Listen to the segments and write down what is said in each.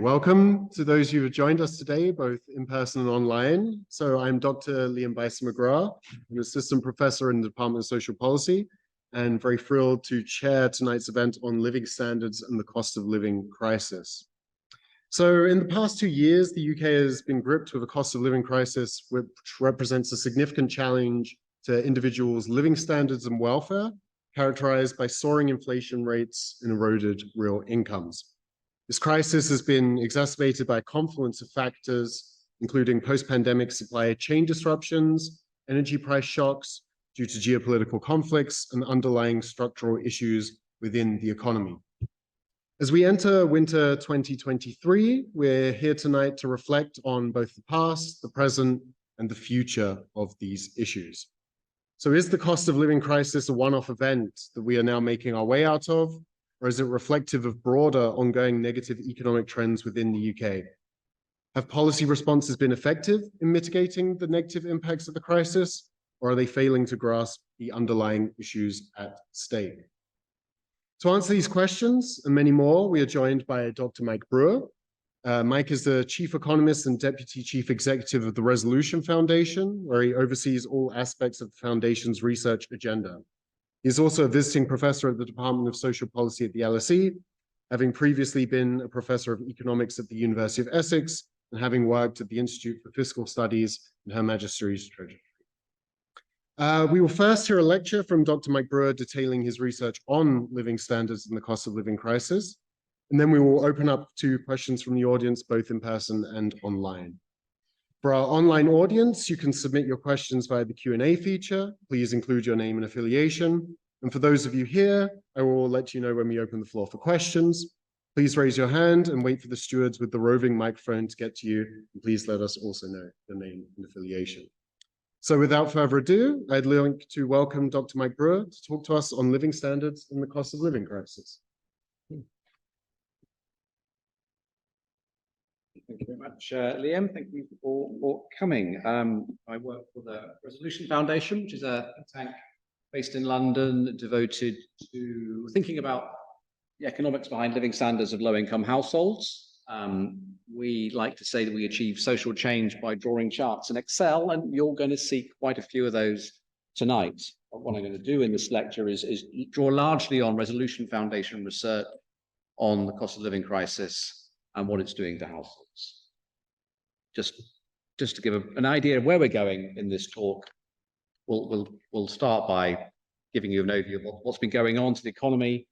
Welcome to those who have joined us today, both in person and online. So I'm Dr. Liam Bison-McGrath. I'm Assistant Professor in the Department of Social Policy and very thrilled to chair tonight's event on living standards and the cost of living crisis. So in the past 2 years, the UK has been gripped with a cost of living crisis, which represents a significant challenge to individuals' living standards and welfare, characterized by soaring inflation rates and eroded real incomes. This crisis has been exacerbated by a confluence of factors, including post-pandemic supply chain disruptions, energy price shocks due to geopolitical conflicts, and underlying structural issues within the economy. As we enter winter 2023, we're here tonight to reflect on both the past, the present, and the future of these issues. So is the cost of living crisis a one-off event that we are now making our way out of? Or is it reflective of broader ongoing negative economic trends within the UK? Have policy responses been effective in mitigating the negative impacts of the crisis, or are they failing to grasp the underlying issues at stake? To answer these questions and many more, we are joined by Dr. Mike Brewer. Mike is the Chief Economist and Deputy Chief Executive of the Resolution Foundation, where he oversees all aspects of the Foundation's research agenda. He's also a visiting professor at the Department of Social Policy at the LSE, having previously been a professor of economics at the University of Essex and having worked at the Institute for Fiscal Studies in Her Majesty's Treasury. We will first hear a lecture from Dr. Mike Brewer detailing his research on living standards and the cost of living crisis, and then we will open up to questions from the audience, both in person and online. For our online audience, you can submit your questions via the Q&A feature. Please include your name and affiliation. And for those of you here, I will let you know when we open the floor for questions. Please raise your hand and wait for the stewards with the roving microphone to get to you. And please let us also know your name and affiliation. So without further ado, I'd like to welcome Dr. Mike Brewer to talk to us on living standards and the cost of living crisis. Thank you very much, Liam. Thank you for coming. I work for the Resolution Foundation, which is a think tank based in London, devoted to thinking about the economics behind living standards of low-income households. We like to say that we achieve social change by drawing charts in Excel, and you're going to see quite a few of those tonight. What I'm going to do in this lecture is draw largely on Resolution Foundation research on the cost of living crisis and what it's doing to households. Just to give an idea of where we're going in this talk, we'll start by giving you an overview of what's been going on to the economy,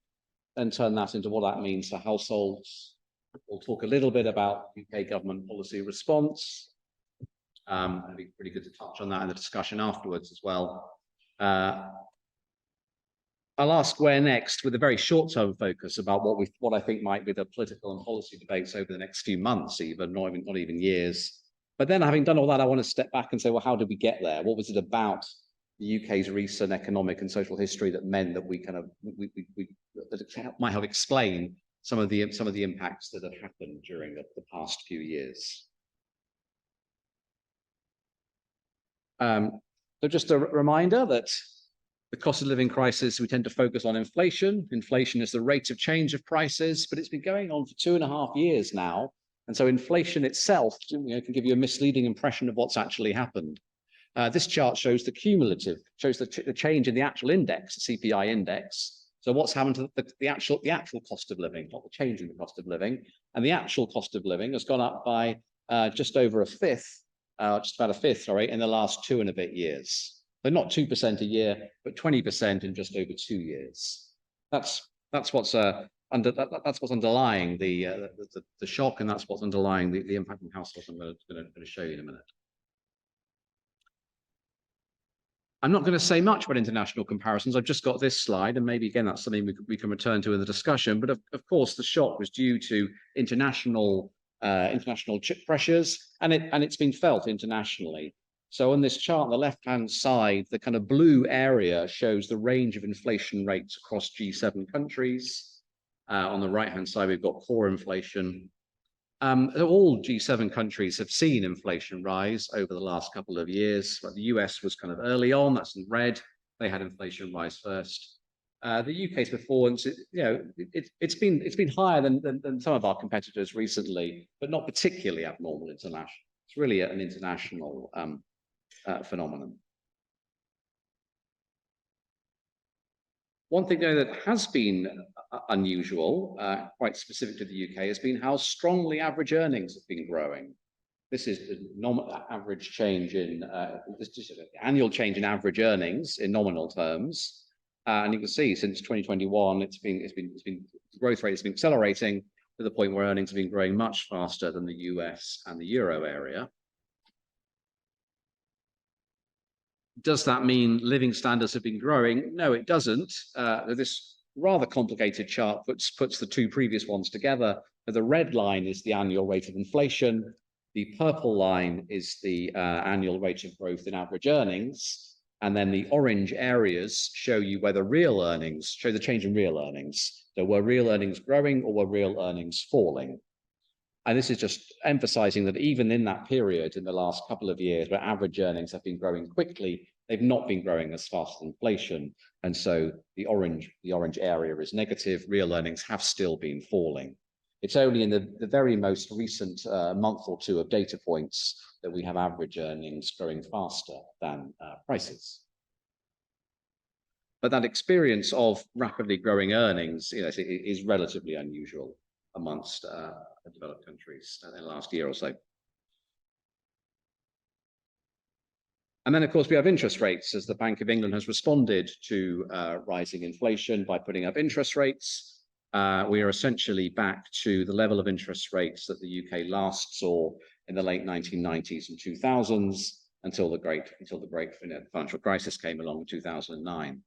and turn that into what that means for households. We'll talk a little bit about UK government policy response. It'd be pretty good to touch on that in the discussion afterwards as well. I'll ask where next with a very short-term focus about what I think might be the political and policy debates over the next few months, even not even years. But then, having done all that, I want to step back and say, well, how did we get there? What was it about the UK's recent economic and social history that meant that that it might have explained some of the impacts that have happened during the past few years? So just a reminder that the cost of living crisis, we tend to focus on inflation. Inflation is the rate of change of prices, but it's been going on for 2.5 years now. And so inflation itself, can give you a misleading impression of what's actually happened. This chart shows the cumulative, shows the change in the actual index, the CPI index. So what's happened to the actual cost of living, not the change in the cost of living. And the actual cost of living has gone up by just over a fifth, just about a fifth, sorry, in the last 2 and a bit years. So not 2% a year, but 20% in just over 2 years. That's what's underlying the shock, and that's what's underlying the impact on households. I'm going to show you in a minute. I'm not going to say much about international comparisons. I've just got this slide, and maybe again that's something we can return to in the discussion. But of course, the shock was due to international chip pressures, and it's been felt internationally. So on this chart on the left-hand side, the kind of blue area shows the range of inflation rates across G7 countries. On the right-hand side, we've got core inflation. All G7 countries have seen inflation rise over the last couple of years, but the US was kind of early on, that's in red. They had inflation rise first. The UK's performance, it's been higher than some of our competitors recently, but not particularly abnormal international. It's really an international phenomenon. One thing though that has been unusual, quite specific to the UK, has been how strongly average earnings have been growing. This is the average change in annual change in average earnings in nominal terms, and you can see since 2021, the growth rate has been accelerating to the point where earnings have been growing much faster than the US and the Euro area. Does that mean living standards have been growing? No, it doesn't. This rather complicated chart puts the two previous ones together. The red line is the annual rate of inflation. The purple line is the annual rate of growth in average earnings. And then the orange areas show you whether real earnings, show the change in real earnings. So were real earnings growing or were real earnings falling? And this is just emphasizing that even in that period, in the last couple of years, where average earnings have been growing quickly, they've not been growing as fast as inflation. And so the orange area is negative. Real earnings have still been falling. It's only in the very most recent month or two of data points that we have average earnings growing faster than prices. But that experience of rapidly growing earnings, is relatively unusual amongst developed countries in the last year or so. And then, of course, we have interest rates, as the Bank of England has responded to rising inflation by putting up interest rates. We are essentially back to the level of interest rates that the UK last saw in the late 1990s and 2000s until the great financial crisis came along in 2009.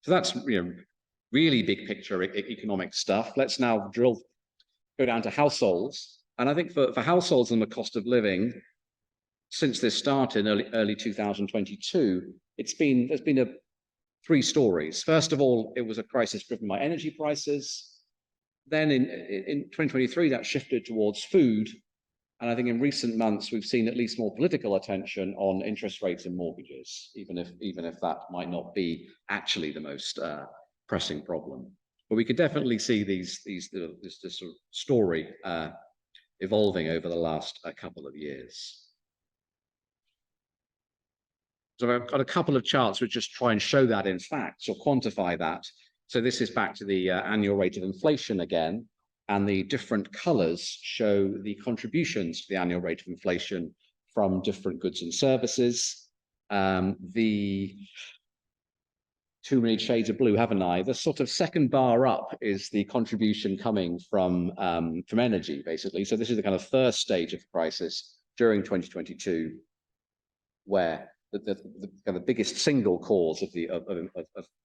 So that's really big picture economic stuff. Let's now go down to households. And I think for households and the cost of living, since this started in early 2022, there's been three stories. First of all, it was a crisis driven by energy prices. Then in 2023, that shifted towards food. And I think in recent months, we've seen at least more political attention on interest rates and mortgages, even if that might not be actually the most pressing problem. But we could definitely see this sort of story evolving over the last couple of years. So I've got a couple of charts which just try and show that in facts or quantify that. So this is back to the annual rate of inflation again, and the different colors show the contributions to the annual rate of inflation from different goods and services. The too many shades of blue, haven't I? The sort of second bar up is the contribution coming from energy, basically. So this is the kind of first stage of the crisis during 2022, where the biggest single cause of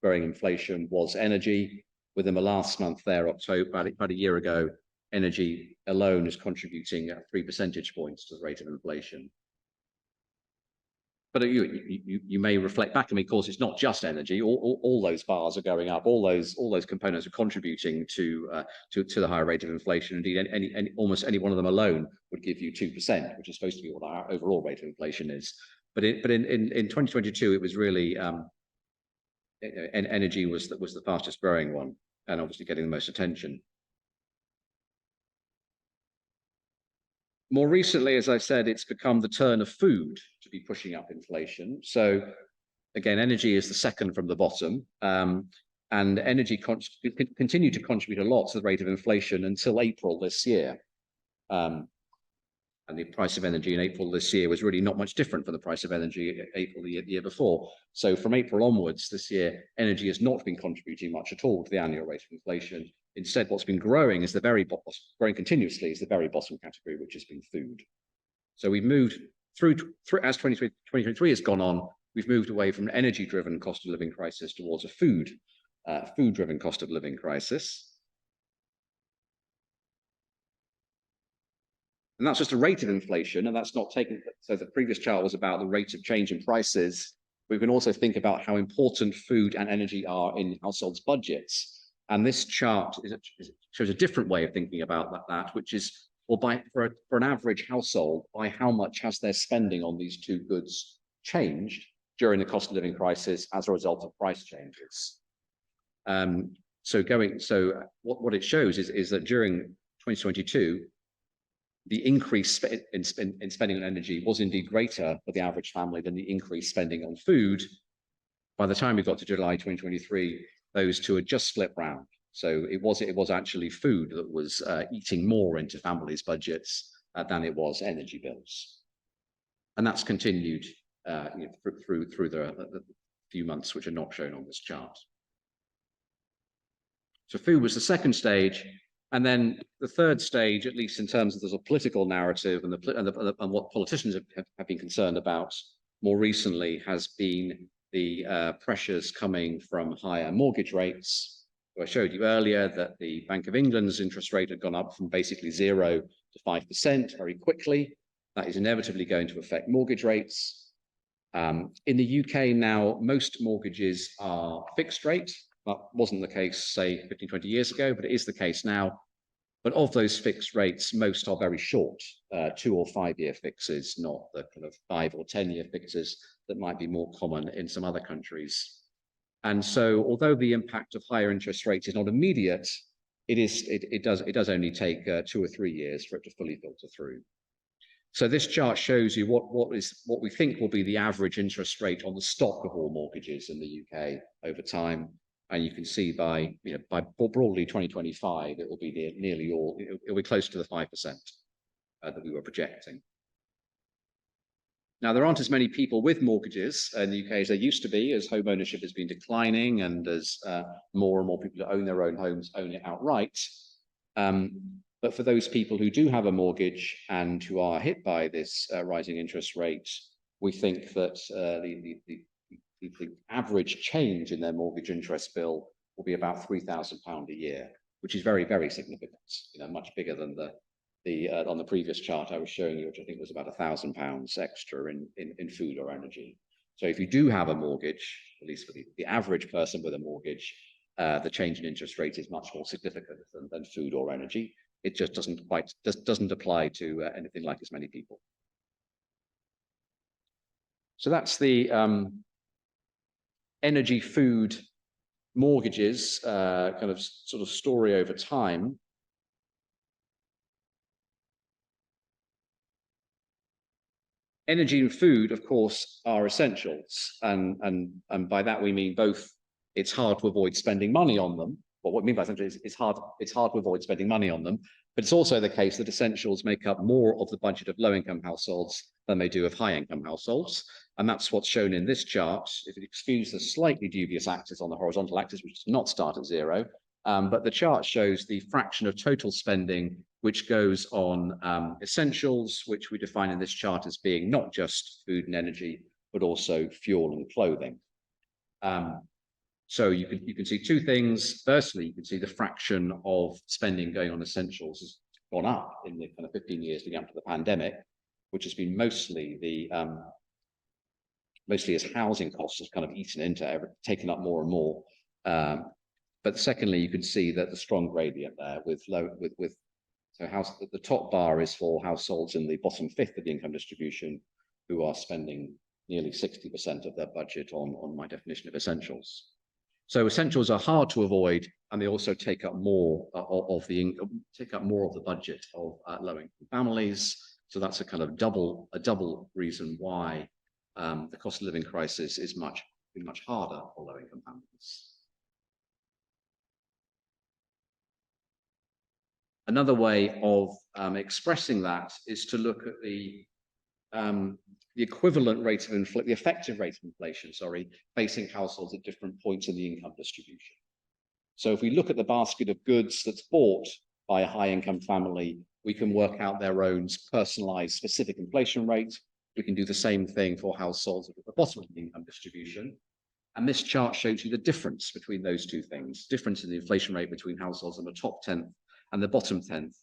growing inflation was energy. Within the last month there, October, about a year ago, energy alone is contributing 3 percentage points to the rate of inflation. But you may reflect back, of course, it's not just energy. All those bars are going up. All those components are contributing to the higher rate of inflation. Indeed, almost any one of them alone would give you 2%, which is supposed to be what our overall rate of inflation is. But in 2022, it was really energy was the fastest growing one, and obviously getting the most attention. More recently, as I said, it's become the turn of food to be pushing up inflation. So again, energy is the second from the bottom, and energy continued to contribute a lot to the rate of inflation until April this year. And the price of energy in April this year was really not much different from the price of energy in April the year before. So from April onwards this year, energy has not been contributing much at all to the annual rate of inflation. Instead, what's been growing is growing continuously is the very bottom category, which has been food. So we've moved through as 2023 has gone on, we've moved away from an energy-driven cost of living crisis towards a food-driven cost of living crisis. And that's just a rate of inflation, and that's not taken. So the previous chart was about the rate of change in prices. We can also think about how important food and energy are in households' budgets. And this chart shows a different way of thinking about that, which is, well, for an average household, by how much has their spending on these two goods changed during the cost of living crisis as a result of price changes. So what it shows is that during 2022, the increase in spending on energy was indeed greater for the average family than the increased spending on food. By the time we got to July 2023, those two had just flipped round. So it was actually food that was eating more into families' budgets than it was energy bills, and that's continued through the few months which are not shown on this chart. So food was the second stage, and then the third stage, at least in terms of the political narrative and what politicians have been concerned about more recently, has been the pressures coming from higher mortgage rates. So I showed you earlier that the Bank of England's interest rate had gone up from basically 0 to 5% very quickly. That is inevitably going to affect mortgage rates. In the UK now, most mortgages are fixed rate. That wasn't the case, say, 15, 20 years ago, but it is the case now. But of those fixed rates, most are very short, 2 or 5 year fixes, not the kind of 5 or 10 year fixes that might be more common in some other countries. And so, although the impact of higher interest rates is not immediate, it does only take 2 or 3 years for it to fully filter through. So this chart shows you what we think will be the average interest rate on the stock of all mortgages in the UK over time. And you can see by broadly 2025, it will be nearly all, it'll be close to the 5% that we were projecting. Now, there aren't as many people with mortgages in the UK as there used to be, as home ownership has been declining and as more and more people who own their own homes own it outright. But for those people who do have a mortgage and who are hit by this rising interest rate, we think that the average change in their mortgage interest bill will be about £3,000 a year, which is very, very significant. Much bigger than on the previous chart I was showing you, which I think was about £1,000 extra in food or energy. So if you do have a mortgage, at least for the average person with a mortgage, the change in interest rate is much more significant than food or energy. It just doesn't apply to anything like as many people. So that's the energy, food, mortgages kind of sort of story over time. Energy and food, of course, are essentials, and by that we mean both. It's hard to avoid spending money on them. Well, what we mean by essentials is it's hard to avoid spending money on them. But it's also the case that essentials make up more of the budget of low-income households than they do of high-income households. And that's what's shown in this chart. If it excludes the slightly dubious axis on the horizontal axis, which does not start at 0, but the chart shows the fraction of total spending which goes on essentials, which we define in this chart as being not just food and energy, but also fuel and clothing. So you can see two things. Firstly, you can see the fraction of spending going on essentials has gone up in the kind of 15 years leading up to the pandemic, which has been mostly as housing costs have kind of eaten into taken up more and more. But secondly, you can see that the strong gradient there the top bar is for households in the bottom fifth of the income distribution who are spending nearly 60% of their budget on my definition of essentials. So essentials are hard to avoid, and they also take up more of the budget of low-income families. So that's a kind of double reason why the cost of living crisis is much harder for low-income families. Another way of expressing that is to look at the equivalent rate of inflation, the effective rate of inflation, facing households at different points in the income distribution. So if we look at the basket of goods that's bought by a high-income family, we can work out their own personalized specific inflation rate. We can do the same thing for households at the bottom of the income distribution. And this chart shows you the difference between those two things, difference in the inflation rate between households in the top 10th and the bottom 10th.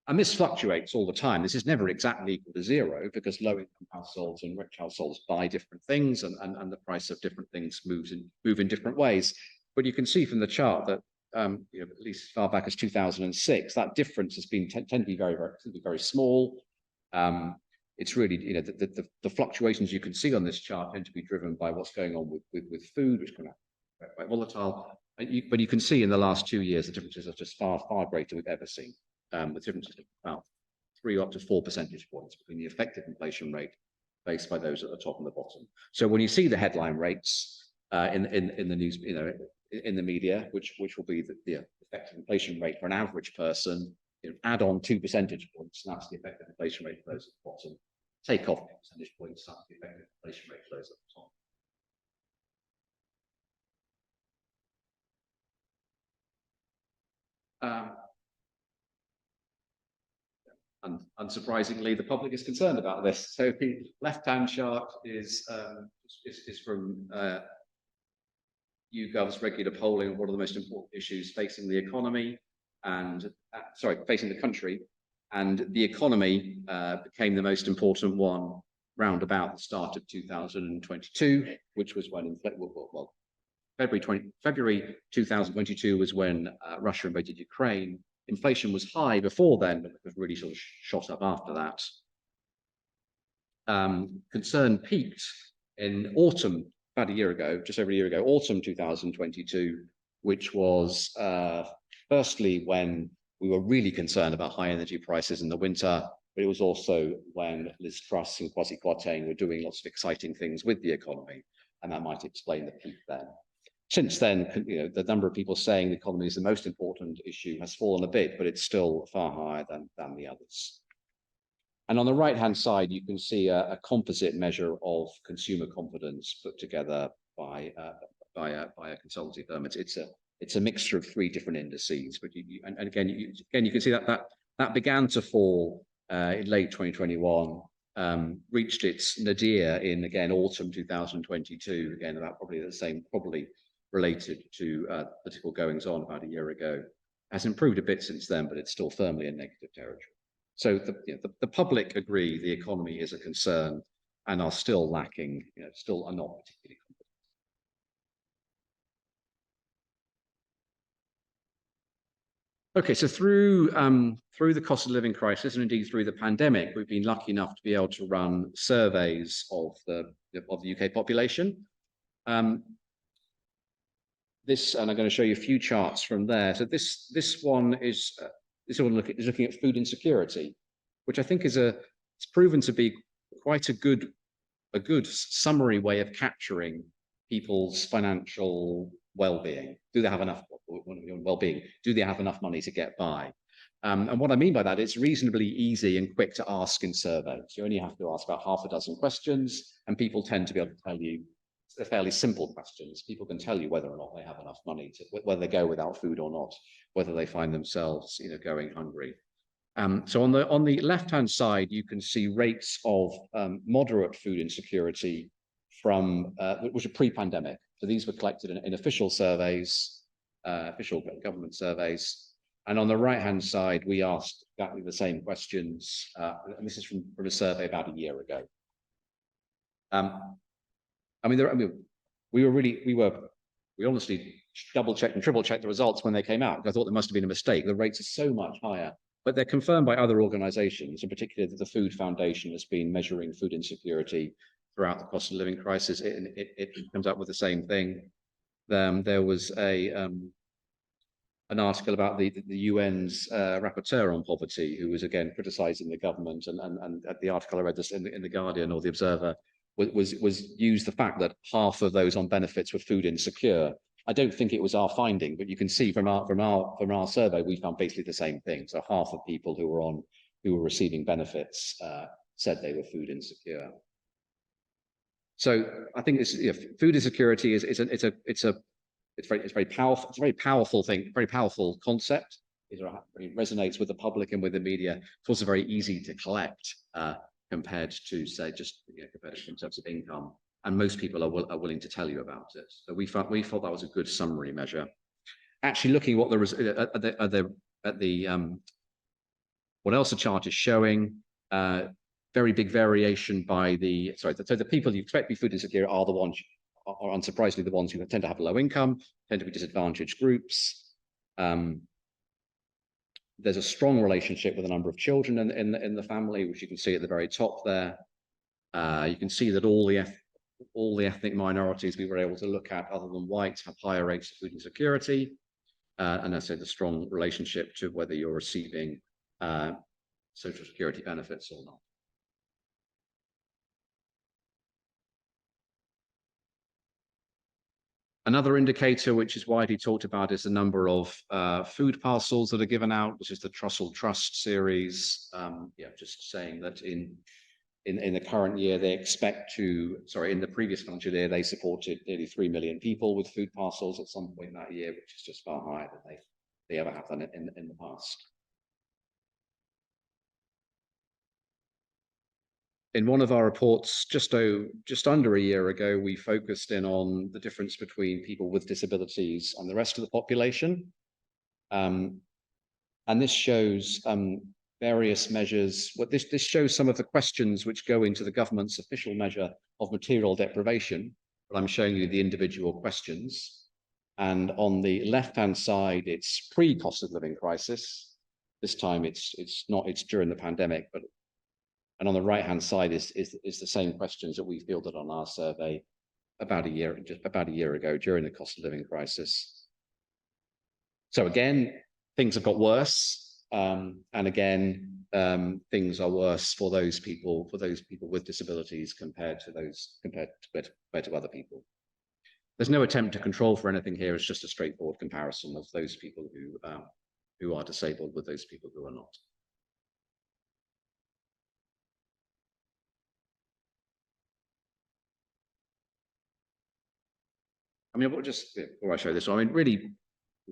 And this fluctuates all the time. This is never exactly equal to 0 because low-income households and rich households buy different things, and the price of different things move in different ways. But you can see from the chart that at least as far back as 2006, that difference has been tend to be very small. it's really, the fluctuations you can see on this chart tend to be driven by what's going on with food, which can be quite volatile. But you can see in the last 2 years, the differences are just far, far greater we've ever seen. The differences of about 3 up to 4 percentage points between the effective inflation rate based by those at the top and the bottom. So when you see the headline rates in the news, in the media, which will be the effective inflation rate for an average person, add on 2 percentage points, and that's the effective inflation rate for those at the bottom. Take off 2 percentage points, that's the effective inflation rate for those at the top. And unsurprisingly, the public is concerned about this. So the left-hand chart is from YouGov's regular polling of what are the most important issues facing the economy and facing the country. And the economy became the most important one round about the start of 2022, which was when February 2022 was when Russia invaded Ukraine. Inflation was high before then, but it was really sort of shot up after that. Concern peaked in autumn, about a year ago, just over a year ago, autumn 2022, which was firstly when we were really concerned about high energy prices in the winter, but it was also when Liz Truss and Kwasi Kwarteng were doing lots of exciting things with the economy, and that might explain the peak then. Since then, the number of people saying the economy is the most important issue has fallen a bit, but it's still far higher than the others. And on the right-hand side, you can see a composite measure of consumer confidence put together by a consultancy firm. It's a mixture of 3 different indices, but again you can see that began to fall in late 2021, reached its nadir in autumn 2022. Again, about probably the same, probably related to political goings on about a year ago. Has improved a bit since then, but it's still firmly in negative territory. So the public agree the economy is a concern and are still lacking, still are not particularly confident. Okay, so through the cost of living crisis and indeed through the pandemic, we've been lucky enough to be able to run surveys of the UK population. This, and I'm going to show you a few charts from there. So this one is looking at food insecurity, which I think it's proven to be quite a good summary way of capturing people's financial well-being. Do they have enough well-being? Do they have enough money to get by? And what I mean by that, it's reasonably easy and quick to ask in surveys. You only have to ask about half a dozen questions, and people tend to be able to tell you. They're fairly simple questions. People can tell you whether or not they have enough money whether they go without food or not, whether they find themselves, going hungry. So on the left-hand side, you can see rates of moderate food insecurity from which are pre-pandemic. So these were collected in official surveys, official government surveys. And on the right-hand side, we asked exactly the same questions. And this is from a survey about a year ago. We honestly double-checked and triple-checked the results when they came out. I thought there must have been a mistake. The rates are so much higher, but they're confirmed by other organizations, in particular the Food Foundation has been measuring food insecurity throughout the cost of living crisis. It comes up with the same thing. There was an article about the UN's rapporteur on poverty, who was again criticizing the government, and the article I read this in the Guardian or the Observer was used the fact that half of those on benefits were food insecure. I don't think it was our finding, but you can see from our survey, we found basically the same thing. So half of people who were receiving benefits said they were food insecure. So I think this food insecurity is very powerful. It's a very powerful thing, very powerful concept. It resonates with the public and with the media. It's also very easy to collect compared to, say, just compared in terms of income, and most people are willing to tell you about it. So we thought that was a good summary measure. Actually, looking at what else the chart is showing, very big variation by so the people you expect to be food insecure are the ones, are unsurprisingly the ones who tend to have low income, tend to be disadvantaged groups. There's a strong relationship with the number of children in the family, which you can see at the very top there. You can see that all the ethnic minorities we were able to look at, other than white, have higher rates of food insecurity. And I said the strong relationship to whether you're receiving social security benefits or not. Another indicator, which is widely talked about, is the number of food parcels that are given out. This is the Trussell Trust series. Just saying that in the current year, they expect to, in the previous financial year, they supported nearly 3 million people with food parcels at some point that year, which is just far higher than they ever have done in the past. In one of our reports, just under a year ago, we focused in on the difference between people with disabilities and the rest of the population. And this shows various measures. This shows some of the questions which go into the government's official measure of material deprivation, but I'm showing you the individual questions. And on the left-hand side, it's pre-cost of living crisis. This time it's during the pandemic, and on the right-hand side is the same questions that we fielded on our survey about a year ago during the cost of living crisis. So again, things have got worse, and again, things are worse for those people with disabilities compared to other people. There's no attempt to control for anything here. It's just a straightforward comparison of those people who are disabled with those people who are not. I mean, before I show this, I mean, really,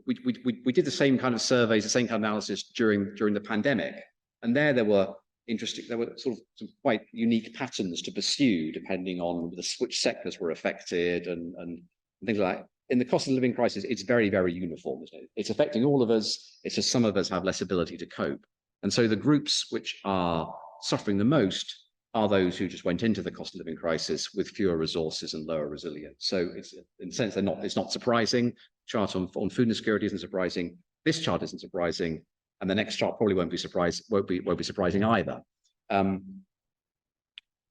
we did the same kind of surveys, the same kind of analysis during the pandemic, and there were sort of some quite unique patterns to pursue depending on which sectors were affected and things like that. In the cost of living crisis, it's very, very uniform, isn't it? It's affecting all of us. It's just some of us have less ability to cope, and so the groups which are suffering the most are those who just went into the cost of living crisis with fewer resources and lower resilience. So it's, in a sense, it's not surprising. Chart on food insecurity isn't surprising. This chart isn't surprising, and the next chart probably won't be surprising either.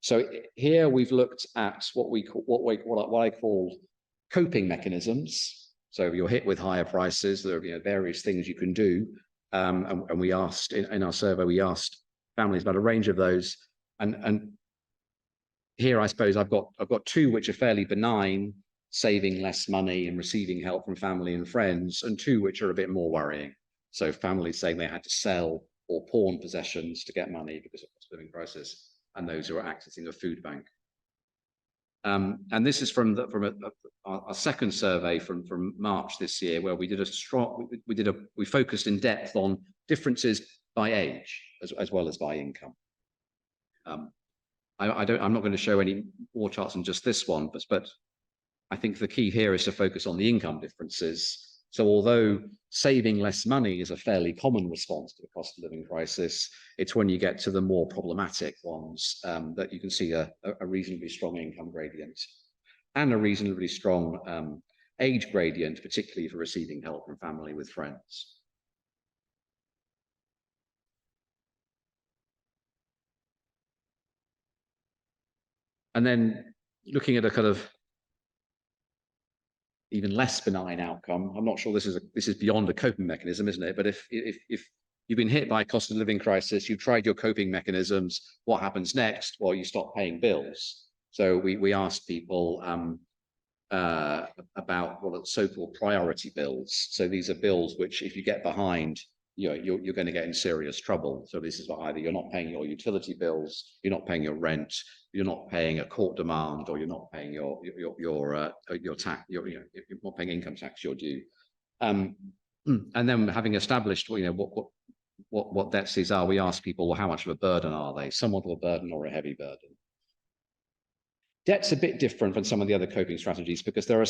So here we've looked at what I call coping mechanisms. So you're hit with higher prices. There are various things you can do, and we asked in our survey, we asked families about a range of those. And here, I suppose I've got two which are fairly benign, saving less money and receiving help from family and friends, and two which are a bit more worrying. So families saying they had to sell or pawn possessions to get money because of cost of living crisis, and those who are accessing a food bank. And this is from our second survey from March this year, where we focused in depth on differences by age as well as by income. I'm not going to show any more charts than just this one, but I think the key here is to focus on the income differences. So although saving less money is a fairly common response to the cost of living crisis, it's when you get to the more problematic ones that you can see a reasonably strong income gradient and a reasonably strong age gradient, particularly for receiving help from family with friends. And then looking at a kind of even less benign outcome, I'm not sure this is beyond a coping mechanism, isn't it? But if you've been hit by a cost of living crisis, you've tried your coping mechanisms, what happens next? Well, you stop paying bills. So we asked people about what are so-called priority bills. So these are bills which, if you get behind, you're going to get in serious trouble. So this is either you're not paying your utility bills, you're not paying your rent, you're not paying a court demand, or you're not paying your tax, you're not paying income tax you're due. And then, having established what debts these are, we ask people, well, how much of a burden are they? Somewhat of a burden or a heavy burden? Debt's a bit different from some of the other coping strategies because there are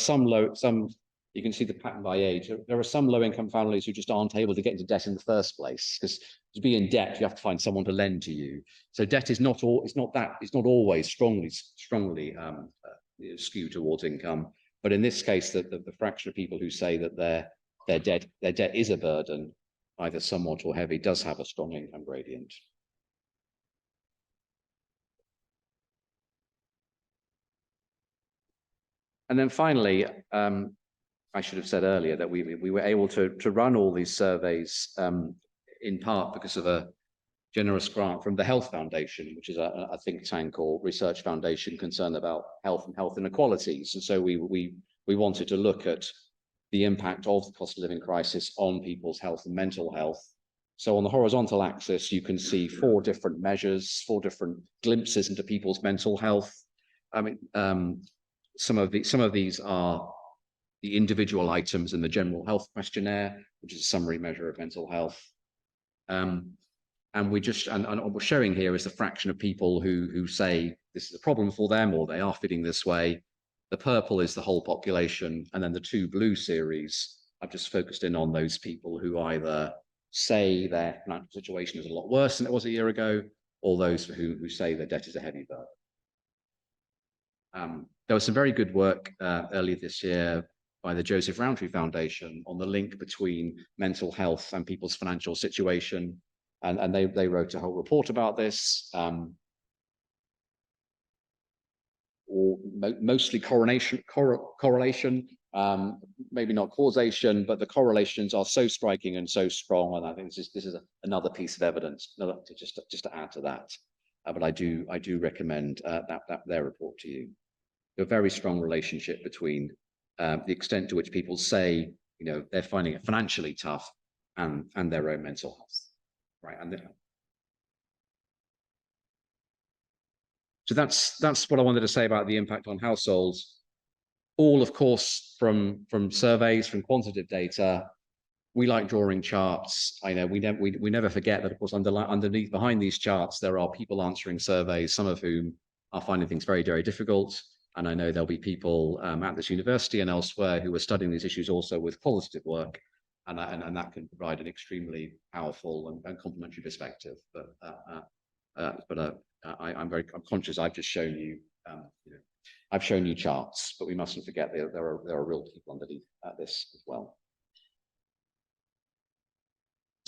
you can see the pattern by age. There are some low-income families who just aren't able to get into debt in the first place, because to be in debt, you have to find someone to lend to you. So debt is not always strongly skewed towards income. But in this case, the fraction of people who say that their debt is a burden either somewhat or heavy, does have a strong income gradient. And then finally, I should have said earlier that we were able to run all these surveys in part because of a generous grant from the Health Foundation, which is a think tank or research foundation concerned about health and health inequalities. And so we wanted to look at the impact of the cost of living crisis on people's health and mental health. So on the horizontal axis, you can see 4 different measures, 4 different glimpses into people's mental health. I mean, some of these are the individual items in the general health questionnaire, which is a summary measure of mental health. And what we're showing here is the fraction of people who say this is a problem for them or they are feeling this way. The purple is the whole population, and then the 2 blue series, I've just focused in on those people who either say their financial situation is a lot worse than it was a year ago, or those who say their debt is a heavy burden. There was some very good work earlier this year by the Joseph Rowntree Foundation on the link between mental health and people's financial situation. And they wrote a whole report about this, or mostly correlation, maybe not causation, but the correlations are so striking and so strong. And I think this is another piece of evidence, just to add to that. But I do recommend their report to you. A very strong relationship between the extent to which people say, they're finding it financially tough and their own mental health. Right, so that's what I wanted to say about the impact on households. All, of course, from surveys, from quantitative data. We like drawing charts. I know we never forget that, of course, behind these charts there are people answering surveys, some of whom are finding things very, very difficult. And I know there'll be people at this university and elsewhere who are studying these issues also with qualitative work. And that can provide an extremely powerful and complementary perspective. But I'm conscious. I've just shown you, I've shown you charts, but we mustn't forget there are real people underneath this as well.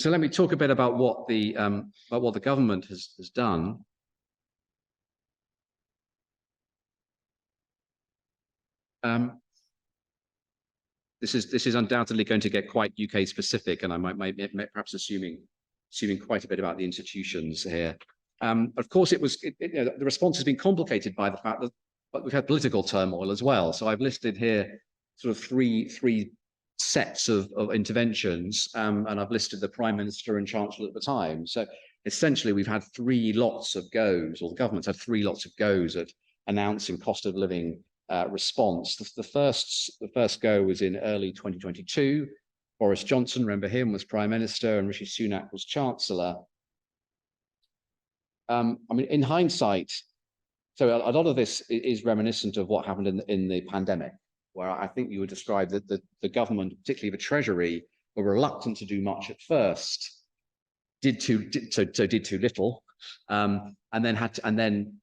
So let me talk a bit about what the government has done. This is undoubtedly going to get quite UK specific, and I might perhaps assuming quite a bit about the institutions here. Of course, the response has been complicated by the fact that we've had political turmoil as well. So I've listed here sort of three sets of interventions, and I've listed the Prime Minister and Chancellor at the time. So essentially, we've had 3 lots of goes, or the government's had 3 lots of goes at announcing cost of living response. The first go was in early 2022. Boris Johnson, remember him, was Prime Minister, and Rishi Sunak was Chancellor. I mean, in hindsight, so a lot of this is reminiscent of what happened in the pandemic, where I think you would describe that the government, particularly the Treasury, were reluctant to do much at first, did too little, and then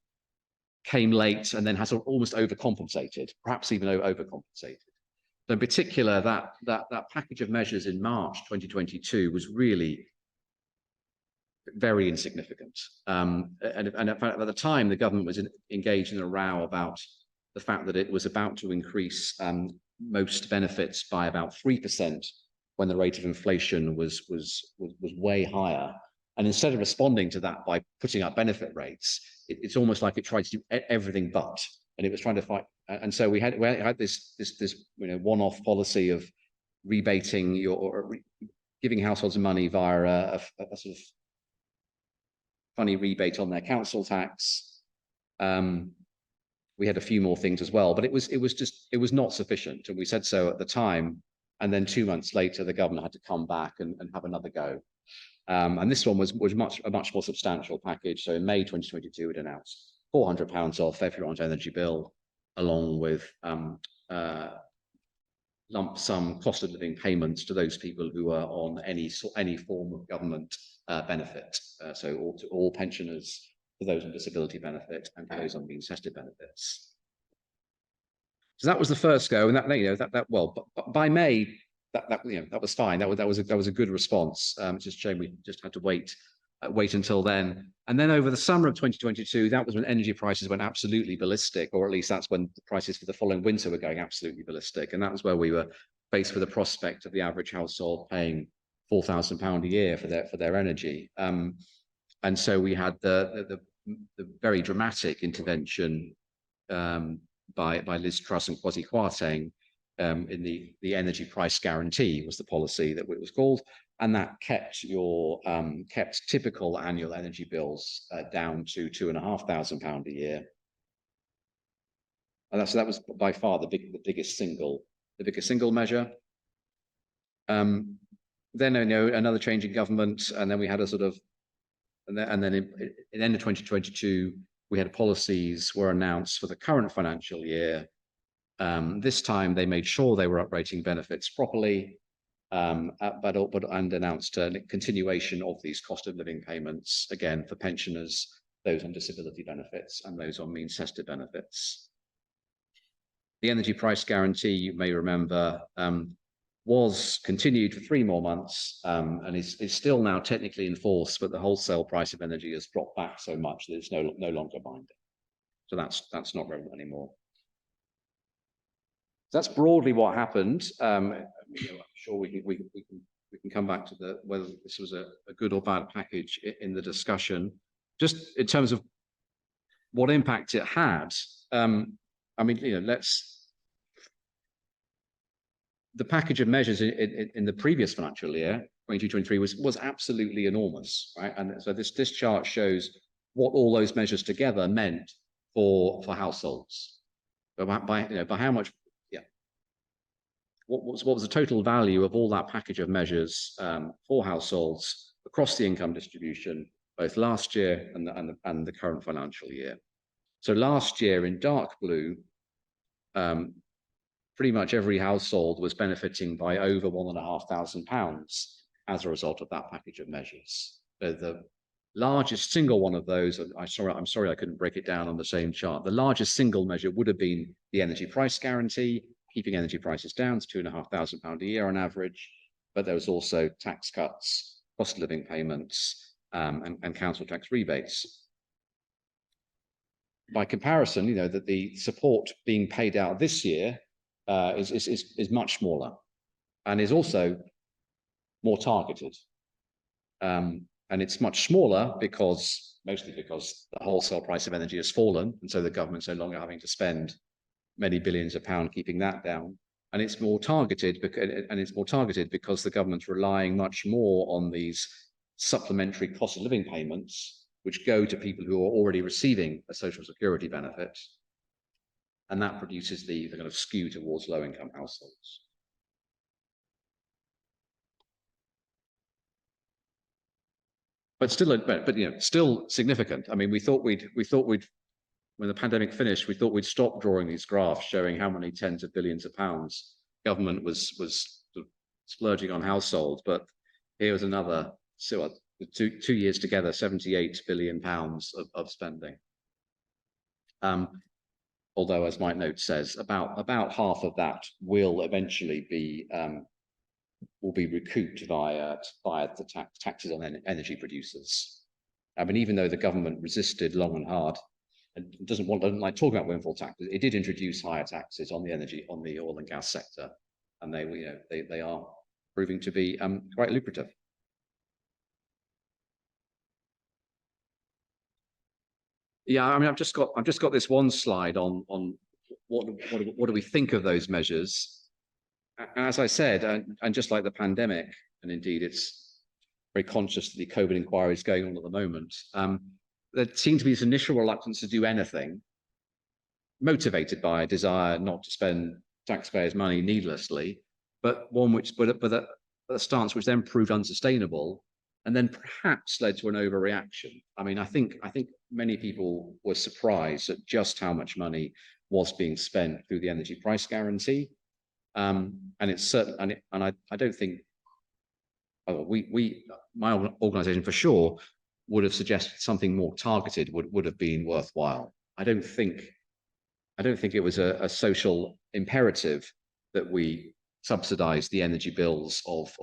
came late, and then has almost overcompensated, perhaps even overcompensated. So in particular, that package of measures in March 2022 was really very insignificant. And in fact, at the time, the government was engaged in a row about the fact that it was about to increase most benefits by about 3% when the rate of inflation was way higher. And instead of responding to that by putting up benefit rates, it's almost like it tried to do everything but, and it was trying to fight. And so we had this one-off policy of rebating giving households money via a sort of funny rebate on their council tax. We had a few more things as well, but it was not sufficient, and we said so at the time. And then 2 months later, the government had to come back and have another go. And this one was a much more substantial package. So in May 2022, it announced £400 off everyone's energy bill, along with lump sum cost of living payments to those people who are on any form of government benefit. So to all pensioners, for those on disability benefit, and for those on being tested benefits. So that was the first go, and by May, that was fine. That was a good response. It's just a shame we just had to wait until then. And then over the summer of 2022, that was when energy prices went absolutely ballistic, or at least that's when the prices for the following winter were going absolutely ballistic. And that was where we were faced with the prospect of the average household paying £4,000 a year for their energy. And so we had the very dramatic intervention by Liz Truss and Kwasi Kwarteng in the energy price guarantee was the policy that it was called, and that kept typical annual energy bills down to £2,500 a year. And that was by far the biggest single measure. Then another change in government, and then we had a sort of, and then in the end of 2022, we had policies were announced for the current financial year. This time they made sure they were uprating benefits properly, and announced a continuation of these cost of living payments, again, for pensioners, those on disability benefits, and those on means-tested benefits. The energy price guarantee, you may remember, was continued for 3 more months, and is still now technically in force, but the wholesale price of energy has dropped back so much that it's no longer binding. So that's not relevant anymore. So that's broadly what happened. I'm sure we can come back to whether this was a good or bad package in the discussion. Just in terms of what impact it had, the package of measures in the previous financial year, 22-23, was absolutely enormous, right? And so this chart shows what all those measures together meant for households. By how much, what was the total value of all that package of measures for households across the income distribution, both last year and the current financial year. So last year in dark blue, pretty much every household was benefiting by over £1,500 as a result of that package of measures. The largest single one of those, I'm sorry I couldn't break it down on the same chart. The largest single measure would have been the energy price guarantee, keeping energy prices down to £2,500 a year on average. But there was also tax cuts, cost of living payments, and council tax rebates. By comparison, that the support being paid out this year is much smaller, and is also more targeted. And it's much smaller mostly because the wholesale price of energy has fallen, and so the government's no longer having to spend many billions of pounds keeping that down. And it's more targeted because the government's relying much more on these supplementary cost of living payments, which go to people who are already receiving a social security benefit. And that produces the kind of skew towards low-income households. But still significant. I mean, we thought we'd when the pandemic finished, we thought we'd stop drawing these graphs showing how many tens of billions of pounds government was sort of splurging on households. But here was another 2 years together, £78 billion of spending. Although, as my note says, about half of that will eventually be recouped via the taxes on energy producers. I mean, even though the government resisted long and hard and doesn't like talking about windfall taxes, it did introduce higher taxes on the oil and gas sector, and they are proving to be quite lucrative. Yeah, I mean, I've just got this one slide on what do we think of those measures. As I said, and just like the pandemic, and indeed it's very conscious of the COVID inquiries going on at the moment, there seemed to be this initial reluctance to do anything, motivated by a desire not to spend taxpayers' money needlessly, but a stance which then proved unsustainable, and then perhaps led to an overreaction. I mean, I think many people were surprised at just how much money was being spent through the energy price guarantee. And it's certain, and I don't think my organisation for sure would have suggested something more targeted would have been worthwhile. I don't think it was a social imperative that we subsidized the energy bills of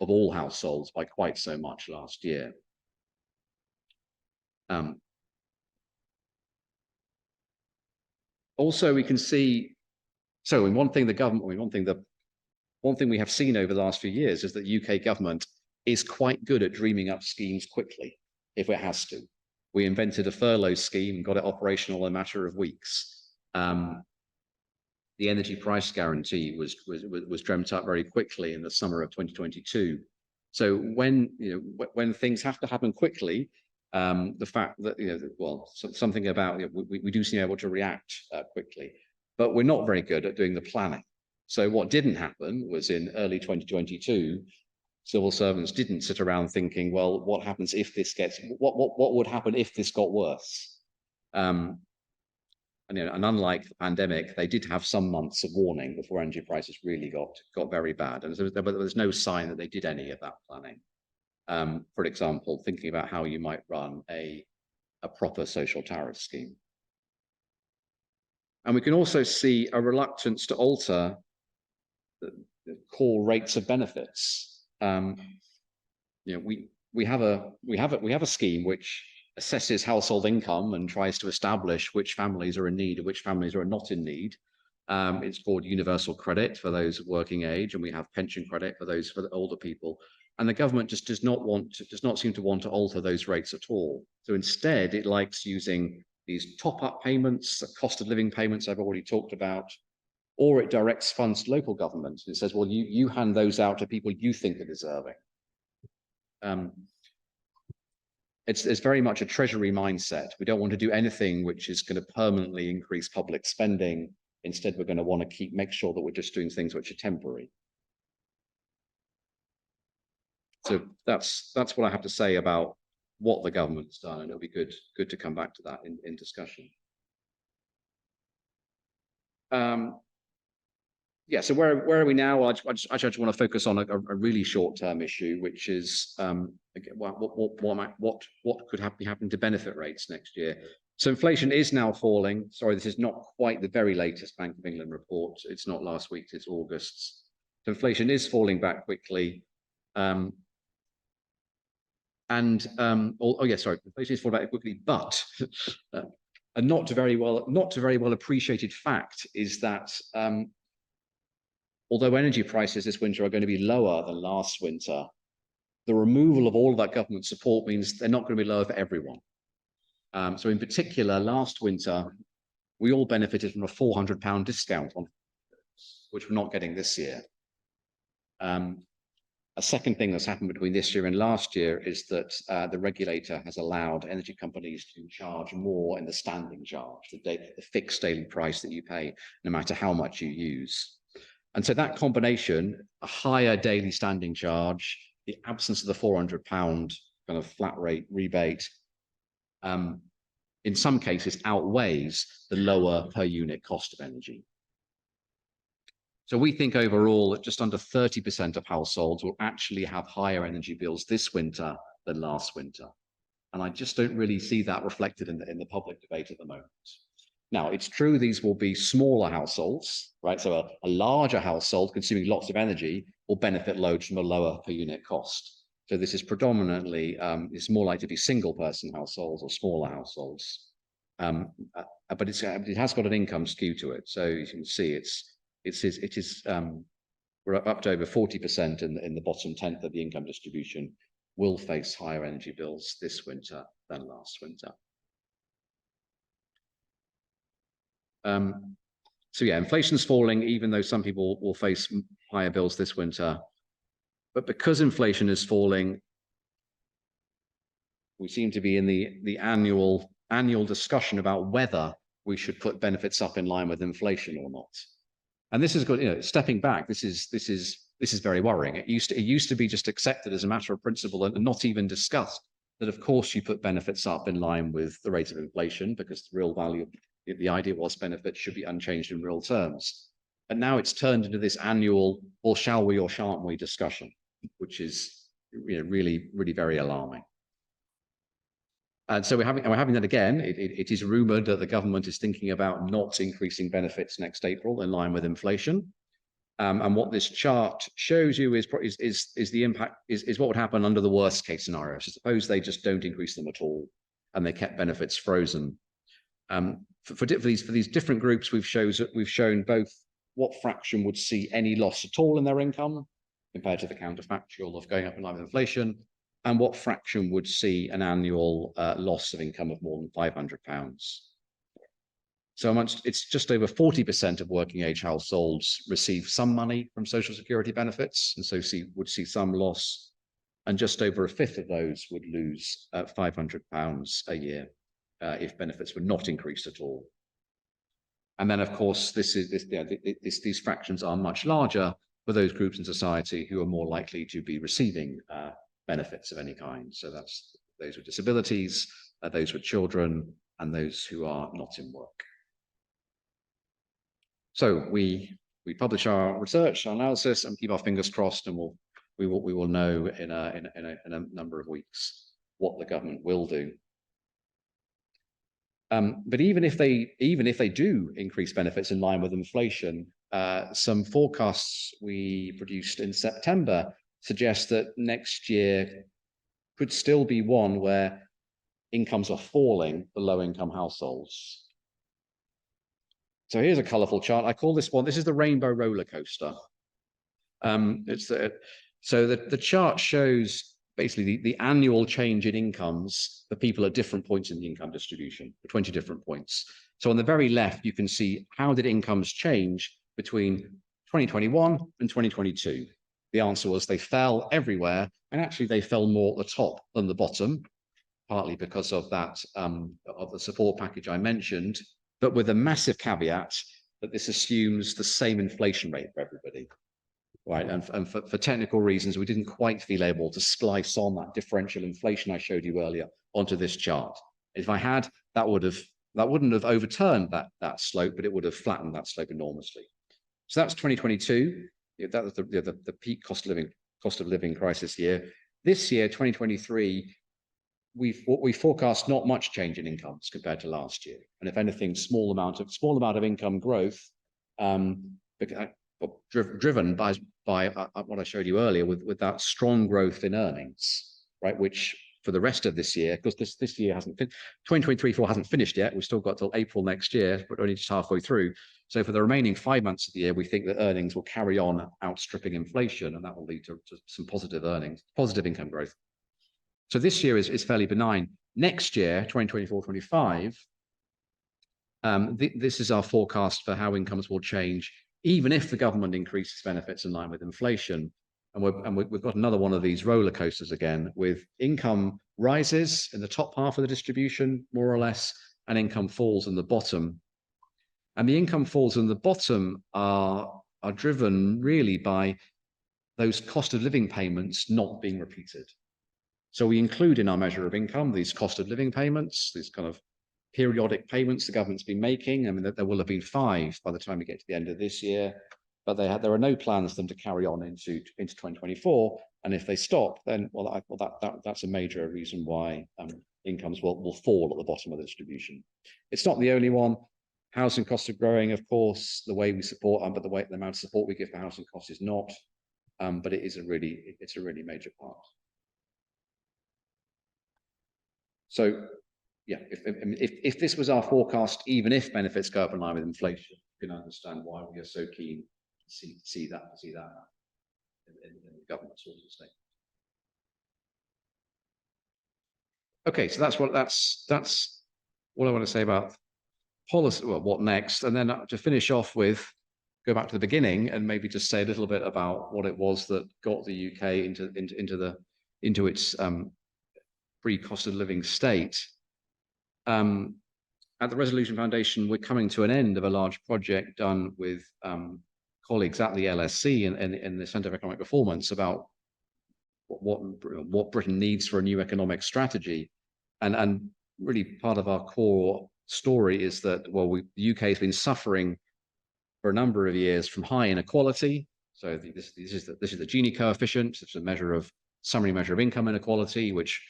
all households by quite so much last year. Also, we can see, so in one thing the government, one thing we have seen over the last few years is that the UK government is quite good at dreaming up schemes quickly, if it has to. We invented a furlough scheme and got it operational in a matter of weeks. The energy price guarantee was dreamt up very quickly in the summer of 2022. So when things have to happen quickly, the fact that something about we do seem able to react quickly, but we're not very good at doing the planning. So what didn't happen was in early 2022, civil servants didn't sit around thinking, well, what happens if this gets, what would happen if this got worse? And unlike the pandemic, they did have some months of warning before energy prices really got very bad. And there was no sign that they did any of that planning. For example, thinking about how you might run a proper social tariff scheme. And we can also see a reluctance to alter the core rates of benefits. We have a scheme which assesses household income and tries to establish which families are in need and which families are not in need. It's called universal credit for those of working age, and we have pension credit for the older people. And the government just does not seem to want to alter those rates at all. So instead, it likes using these top-up payments, the cost of living payments I've already talked about, or it directs funds to local governments. It says, well, you hand those out to people you think are deserving. It's very much a treasury mindset. We don't want to do anything which is going to permanently increase public spending. Instead, we're going to want to make sure that we're just doing things which are temporary. So that's what I have to say about what the government's done, and it'll be good to come back to that in discussion. Yeah, so where are we now? I just want to focus on a really short-term issue, which is what could be happening to benefit rates next year. So inflation is now falling. Sorry, this is not quite the very latest Bank of England report. It's not last week's, it's August's. So inflation is falling back quickly. Inflation is falling back quickly, but a not very well appreciated fact is that although energy prices this winter are going to be lower than last winter, the removal of all of that government support means they're not going to be lower for everyone. So in particular, last winter, we all benefited from a £400 discount on which we're not getting this year. A second thing that's happened between this year and last year is that the regulator has allowed energy companies to charge more in the standing charge, the fixed daily price that you pay, no matter how much you use. And so that combination, a higher daily standing charge, the absence of the £400 kind of flat rate rebate, in some cases outweighs the lower per unit cost of energy. So we think overall that just under 30% of households will actually have higher energy bills this winter than last winter. And I just don't really see that reflected in the public debate at the moment. Now, it's true these will be smaller households, right? So a larger household consuming lots of energy will benefit loads from a lower per unit cost. So this is predominantly, it's more likely to be single person households or smaller households. But it has got an income skew to it. So you can see we're up to over 40% in the bottom tenth of the income distribution will face higher energy bills this winter than last winter. So yeah, inflation's falling, even though some people will face higher bills this winter. But because inflation is falling, we seem to be in the annual discussion about whether we should put benefits up in line with inflation or not. And this is good. Stepping back, this is very worrying. It used to be just accepted as a matter of principle and not even discussed that of course you put benefits up in line with the rate of inflation, because the real value, the idea was benefits should be unchanged in real terms. And now it's turned into this annual, or shall we or shan't we discussion, which is really very alarming. And so we're having that again. It is rumored that the government is thinking about not increasing benefits next April in line with inflation. And what this chart shows you is the impact, is what would happen under the worst case scenario. So suppose they just don't increase them at all and they kept benefits frozen. For these different groups, we've shown both what fraction would see any loss at all in their income compared to the counterfactual of going up in line with inflation, and what fraction would see an annual loss of income of more than £500. So it's just over 40% of working age households receive some money from social security benefits, and so would see some loss, and just over a fifth of those would lose £500 a year if benefits were not increased at all. And then, of course, these fractions are much larger for those groups in society who are more likely to be receiving benefits of any kind. So that's those with disabilities, those with children, and those who are not in work. So we publish our research, our analysis, and keep our fingers crossed, and we will know in a number of weeks what the government will do. But even if they do increase benefits in line with inflation, some forecasts we produced in September suggest that next year could still be one where incomes are falling for low-income households. So here's a colorful chart. I call this one, this is the rainbow roller coaster. So the chart shows basically the annual change in incomes for people at different points in the income distribution, for 20 different points. So on the very left, you can see how did incomes change between 2021 and 2022. The answer was they fell everywhere, and actually they fell more at the top than the bottom, partly because of that of the support package I mentioned, but with a massive caveat that this assumes the same inflation rate for everybody. Right, and for technical reasons, we didn't quite feel able to splice on that differential inflation I showed you earlier onto this chart. If I had, that wouldn't have overturned that slope, but it would have flattened that slope enormously. So that's 2022. That was the peak cost of living crisis year. This year, 2023, we forecast not much change in incomes compared to last year, and if anything, small amount of income growth, driven by what I showed you earlier with that strong growth in earnings, right? Which for the rest of this year, because this year hasn't, 2023-4 hasn't finished yet. We've still got till April next year, but only just halfway through. So for the remaining 5 months of the year, we think that earnings will carry on outstripping inflation, and that will lead to some positive earnings, positive income growth. So this year is fairly benign. Next year, 2024-25, this is our forecast for how incomes will change, even if the government increases benefits in line with inflation. And we've got another one of these roller coasters again, with income rises in the top half of the distribution, more or less, and income falls in the bottom. And the income falls in the bottom are driven really by those cost of living payments not being repeated. So we include in our measure of income these cost of living payments, these kind of periodic payments the government's been making. I mean, there will have been 5 by the time we get to the end of this year, but there are no plans for them to carry on into 2024. And if they stop, then that's a major reason why incomes will fall at the bottom of the distribution. It's not the only one. Housing costs are growing, of course, the way we support them, but the amount of support we give for housing costs is not. But it's a really major part. So, yeah, if this was our forecast, even if benefits go up in line with inflation, you can understand why we are so keen to see that in the government sort of statement. Okay, so that's what I want to say about policy. Well, what next? And then to finish off with, go back to the beginning and maybe just say a little bit about what it was that got the UK into its pre-cost of living state. At the Resolution Foundation, we're coming to an end of a large project done with colleagues at the LSE and the Centre for Economic Performance about what Britain needs for a new economic strategy. And really part of our core story is that, well, the UK has been suffering for a number of years from high inequality. So this is the Gini coefficient. It's a summary measure of income inequality, which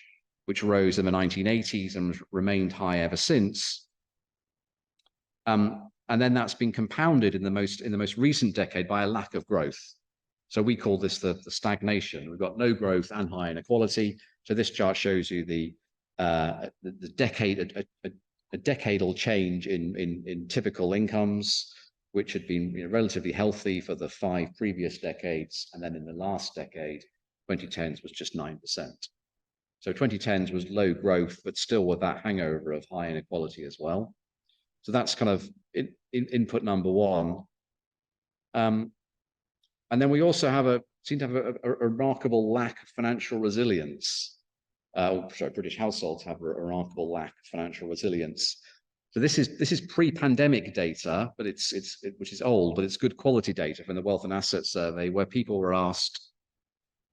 rose in the 1980s and remained high ever since. And And then that's been compounded in the most recent decade by a lack of growth. So we call this the stagnation. We've got no growth and high inequality. So this chart shows you the decadal change in typical incomes, which had been relatively healthy for the 5 previous decades, and then in the last decade, 2010s was just 9%. So 2010s was low growth, but still with that hangover of high inequality as well. So that's kind of input number one. And then we also seem to have a remarkable lack of financial resilience. British households have a remarkable lack of financial resilience. So this is pre-pandemic data, but which is old, but it's good quality data from the Wealth and Asset Survey, where people were asked,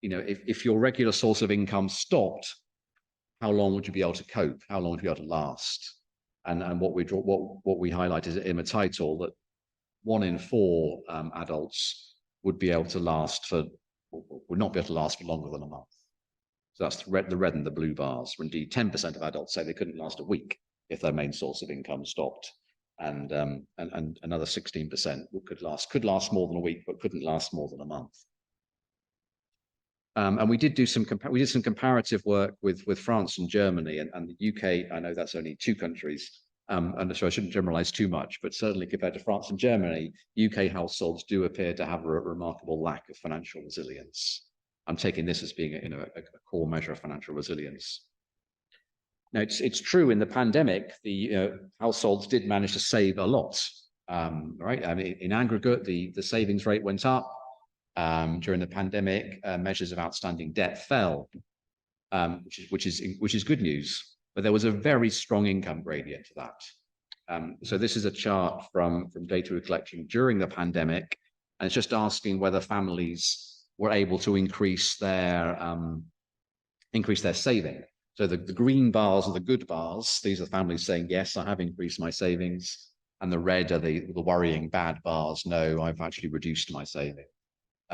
if your regular source of income stopped, how long would you be able to cope? How long would you be able to last? And what we highlight is in the title that 1 in 4 adults would not be able to last for longer than a month. So that's the red and the blue bars. Indeed, 10% of adults say they couldn't last a week if their main source of income stopped, and another 16% could last more than a week, but couldn't last more than a month. And we did some comparative work with France and Germany, and the UK. I know that's only 2 countries, and so I shouldn't generalize too much, but certainly compared to France and Germany, UK households do appear to have a remarkable lack of financial resilience. I'm taking this as being a core measure of financial resilience. Now, it's true in the pandemic, the households did manage to save a lot, right? I mean, in aggregate, the savings rate went up. During the pandemic, measures of outstanding debt fell, which is good news. But there was a very strong income gradient to that. So this is a chart from data we're collecting during the pandemic, and it's just asking whether families were able to increase their saving. So the green bars are the good bars. These are families saying, yes, I have increased my savings. And the red are the worrying bad bars. No, I've actually reduced my saving.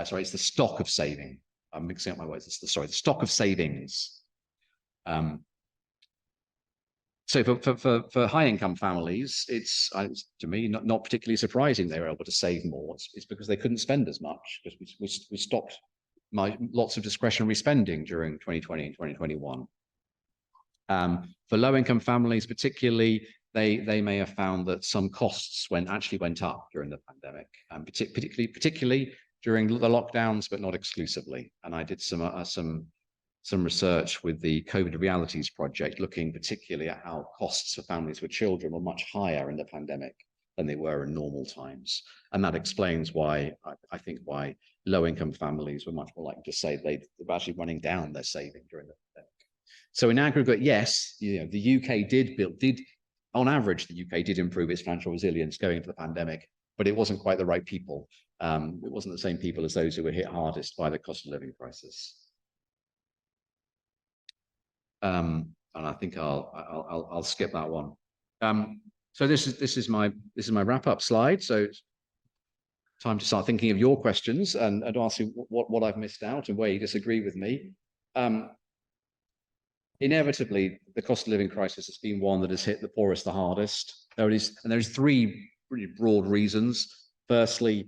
Sorry, it's the stock of saving. I'm mixing up my words. The stock of savings. So for high income families, it's to me not particularly surprising they were able to save more. It's because they couldn't spend as much, because we stopped lots of discretionary spending during 2020 and 2021. For low income families, particularly, they may have found that some costs actually went up during the pandemic, particularly during the lockdowns, but not exclusively. And I did some research with the COVID Realities Project, looking particularly at how costs for families with children were much higher in the pandemic than they were in normal times. And that explains why, I think, why low-income families were much more likely to say they were actually running down their saving during the pandemic. So in aggregate, yes, the UK did, on average, the UK did improve its financial resilience going into the pandemic, but it wasn't quite the right people. It wasn't the same people as those who were hit hardest by the cost of living crisis. And I think I'll skip that one. So this is my wrap-up slide. So it's time to start thinking of your questions and ask you what I've missed out and where you disagree with me. Inevitably, the cost of living crisis has been one that has hit the poorest the hardest. There's 3 pretty broad reasons. Firstly,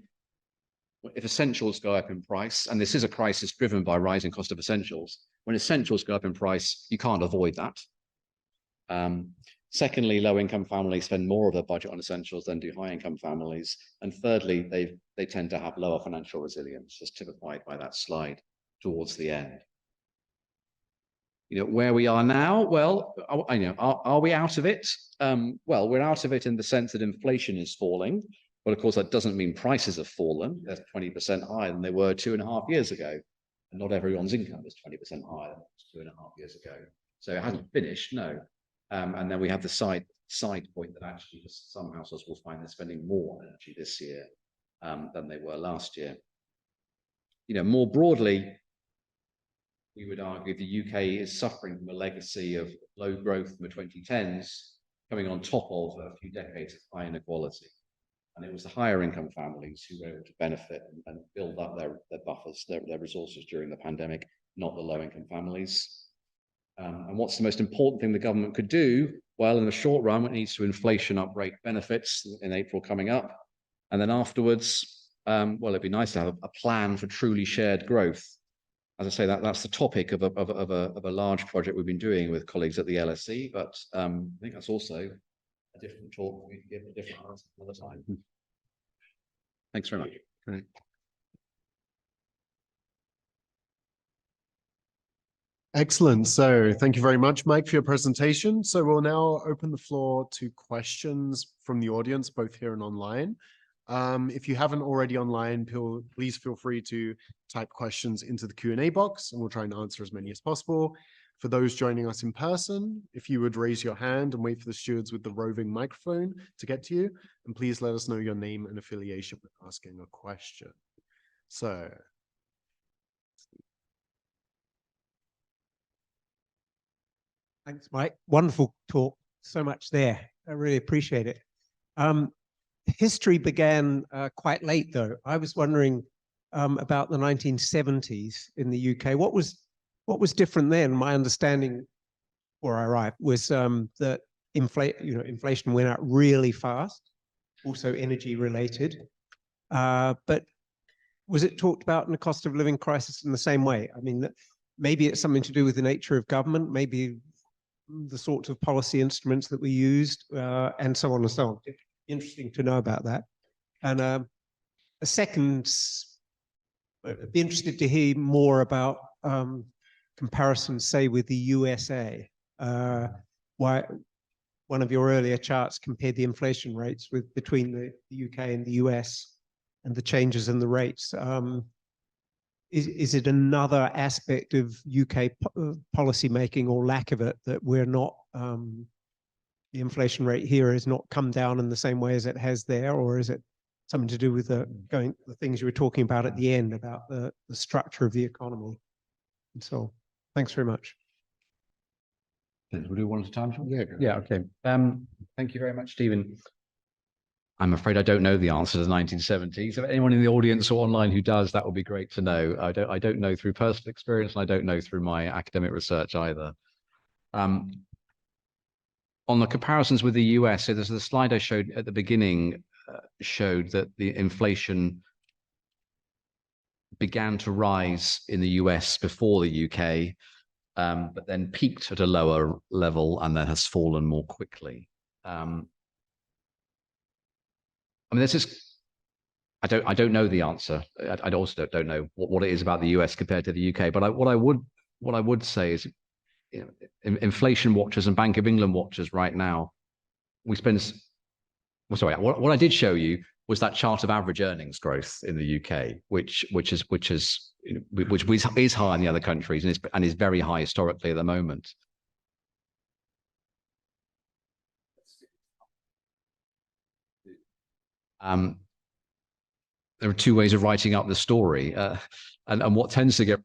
if essentials go up in price, and this is a crisis driven by rising cost of essentials, when essentials go up in price, you can't avoid that. Secondly, low-income families spend more of their budget on essentials than do high-income families. And thirdly, they tend to have lower financial resilience, as typified by that slide towards the end. Where we are now, well, are we out of it? Well, we're out of it in the sense that inflation is falling. But of course, that doesn't mean prices have fallen. They're 20% higher than they were 2.5 years ago. And not everyone's income is 20% higher than 2.5 years ago. So it hasn't finished, no. And then we have the side point that actually some households will find they're spending more on energy this year than they were last year. More broadly, we would argue the UK is suffering from a legacy of low growth in the 2010s, coming on top of a few decades of high inequality. And it was the higher income families who were able to benefit and build up their buffers, their resources during the pandemic, not the low income families. And what's the most important thing the government could do? Well, in the short run, it needs to inflation uprate benefits in April coming up. And then afterwards, well, it'd be nice to have a plan for truly shared growth. As I say, that's the topic of a large project we've been doing with colleagues at the LSE, but I think that's also a different talk. We can give a different answer another time. Thanks very much. Great. Excellent. So thank you very much, Mike, for your presentation. So we'll now open the floor to questions from the audience, both here and online. If you haven't already online, please feel free to type questions into the Q&A box and we'll try and answer as many as possible. For those joining us in person, if you would raise your hand and wait for the stewards with the roving microphone to get to you, and please let us know your name and affiliation when asking a question. So thanks, Mike. Wonderful talk. So much there. I really appreciate it. History began quite late, though. I was wondering about the 1970s in the UK. What was different then? My understanding, where I arrived, was that inflation went up really fast, also energy related. But was it talked about in the cost of living crisis in the same way? I mean, maybe it's something to do with the nature of government, maybe the sorts of policy instruments that we used, and so on and so on. Interesting to know about that. And a second, I'd be interested to hear more about comparisons, say, with the USA. Why one of your earlier charts compared the inflation rates between the UK and the US and the changes in the rates. Is it another aspect of UK policy making or lack of it that we're not, the inflation rate here has not come down in the same way as it has there, or is it something to do with the things you were talking about at the end about the structure of the economy? And so, thanks very much. We'll do one at a time. yeah, Yeah. Okay. Thank you very much, Stephen. I'm afraid I don't know the answer to the 1970s. If anyone in the audience or online who does, that would be great to know. I don't know through personal experience, and I don't know through my academic research either. On the comparisons with the US, so there's the slide I showed at the beginning showed that the inflation began to rise in the US before the UK, but then peaked at a lower level and then has fallen more quickly. I mean, this is, I don't know the answer. I also don't know what it is about the US compared to the UK. But what I would say is, you know, inflation watchers and Bank of England watchers right now, we spend. Well, sorry, what I did show you was that chart of average earnings growth in the UK, which is high in the other countries and is very high historically at the moment. There are two ways of writing up the story, and what tends to get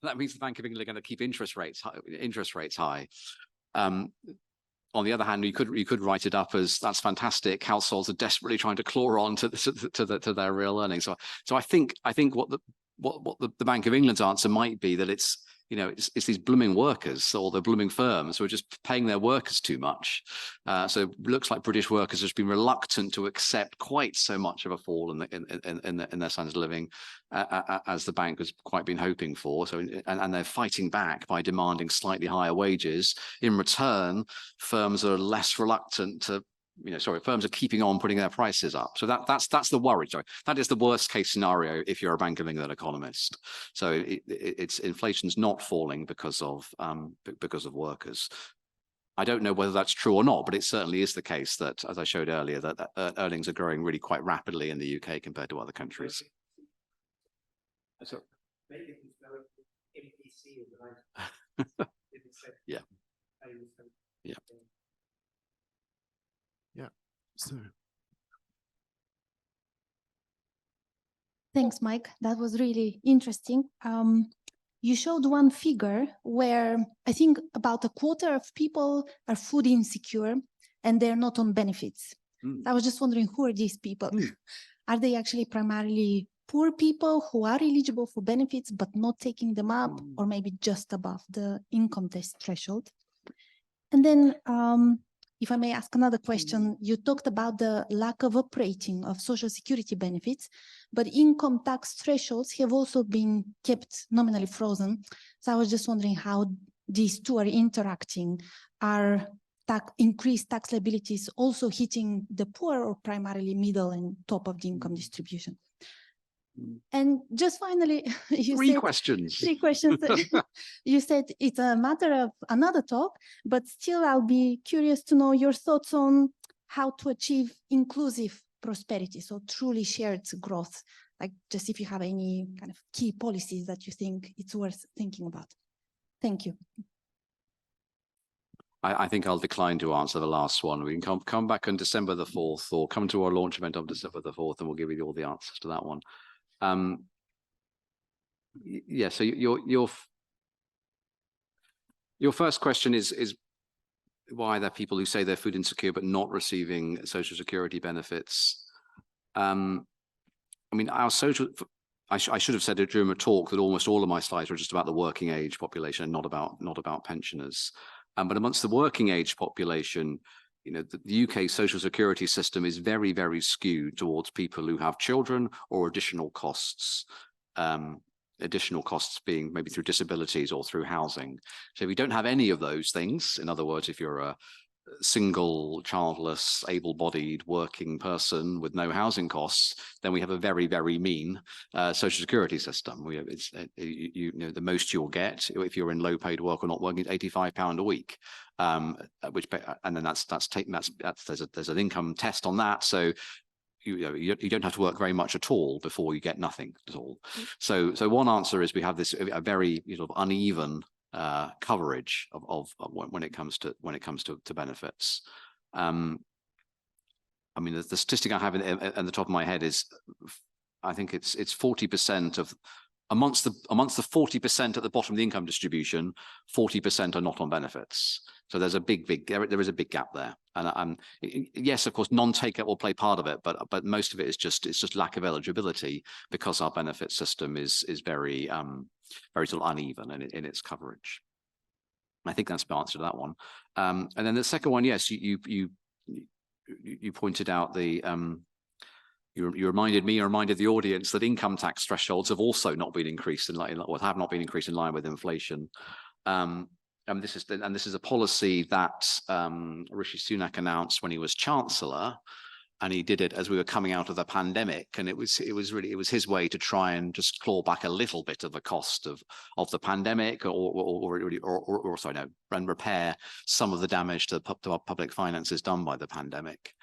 that means the Bank of England are going to keep interest rates high. On the other hand, you could write it up as that's fantastic. Households are desperately trying to claw on to their real earnings. So I think what the Bank of England's answer might be that it's these blooming workers or the blooming firms who are just paying their workers too much. So it looks like British workers have been reluctant to accept quite so much of a fall in their standards of living as the bank has quite been hoping for. So and they're fighting back by demanding slightly higher wages. In return, firms are less reluctant to. Firms are keeping on putting their prices up. So that's the worry. Sorry, that is the worst case scenario if you're a Bank of England economist. So it's inflation's not falling because of workers. I don't know whether that's true or not, but it certainly is the case that, as I showed earlier, that earnings are growing really quite rapidly in the UK compared to other countries. So, yeah. Yeah. Yeah. So. Thanks, Mike. That was really interesting. You showed one figure where I think about a quarter of people are food insecure and they're not on benefits. I was just wondering, who are these people? Are they actually primarily poor people who are eligible for benefits but not taking them up, or maybe just above the income test threshold? And then, if I may ask another question, you talked about the lack of operating of social security benefits, but income tax thresholds have also been kept nominally frozen. So I was just wondering how these two are interacting. Are increased tax liabilities also hitting the poor, or primarily middle and top of the income distribution? And just finally, Three questions. Three questions. You said it's a matter of another talk, but still I'll be curious to know your thoughts on how to achieve inclusive prosperity, so truly shared growth, like just if you have any kind of key policies that you think it's worth thinking about. Thank you. I think I'll decline to answer the last one. We can come back on December the 4th, or come to our launch event on December the 4th, and we'll give you all the answers to that one. Yeah, so your first question is why are there people who say they're food insecure but not receiving social security benefits? I mean, our social, I should have said it during a talk that almost all of my slides were just about the working age population and not about pensioners. But amongst the working age population, you know, the UK social security system is very, very skewed towards people who have children or additional costs being maybe through disabilities or through housing. So if you don't have any of those things, in other words, if you're a single, childless, able-bodied working person with no housing costs, then we have a very, very mean social security system. You know, the most you'll get if you're in low-paid work or not working is £85 a week, and then there's an income test on that. So you don't have to work very much at all before you get nothing at all. So one answer is we have this a very sort of uneven coverage of when it comes to benefits. I mean, the statistic I have at the top of my head is, I think it's 40% of amongst the 40% at the bottom of the income distribution, 40% are not on benefits. So there's a there is a big gap there. And yes, of course, non-take-up will play part of it, but most of it is just lack of eligibility because our benefit system is very very sort of uneven in its coverage. I think that's the answer to that one. And then the second one, yes, you pointed out the you reminded me, reminded the audience that income tax thresholds have also not been increased have not been increased in line with inflation. And this is a policy that Rishi Sunak announced when he was Chancellor, and he did it as we were coming out of the pandemic. And it was his way to try and just claw back a little bit of the cost of the pandemic, and repair some of the damage to our public finances done by the pandemic.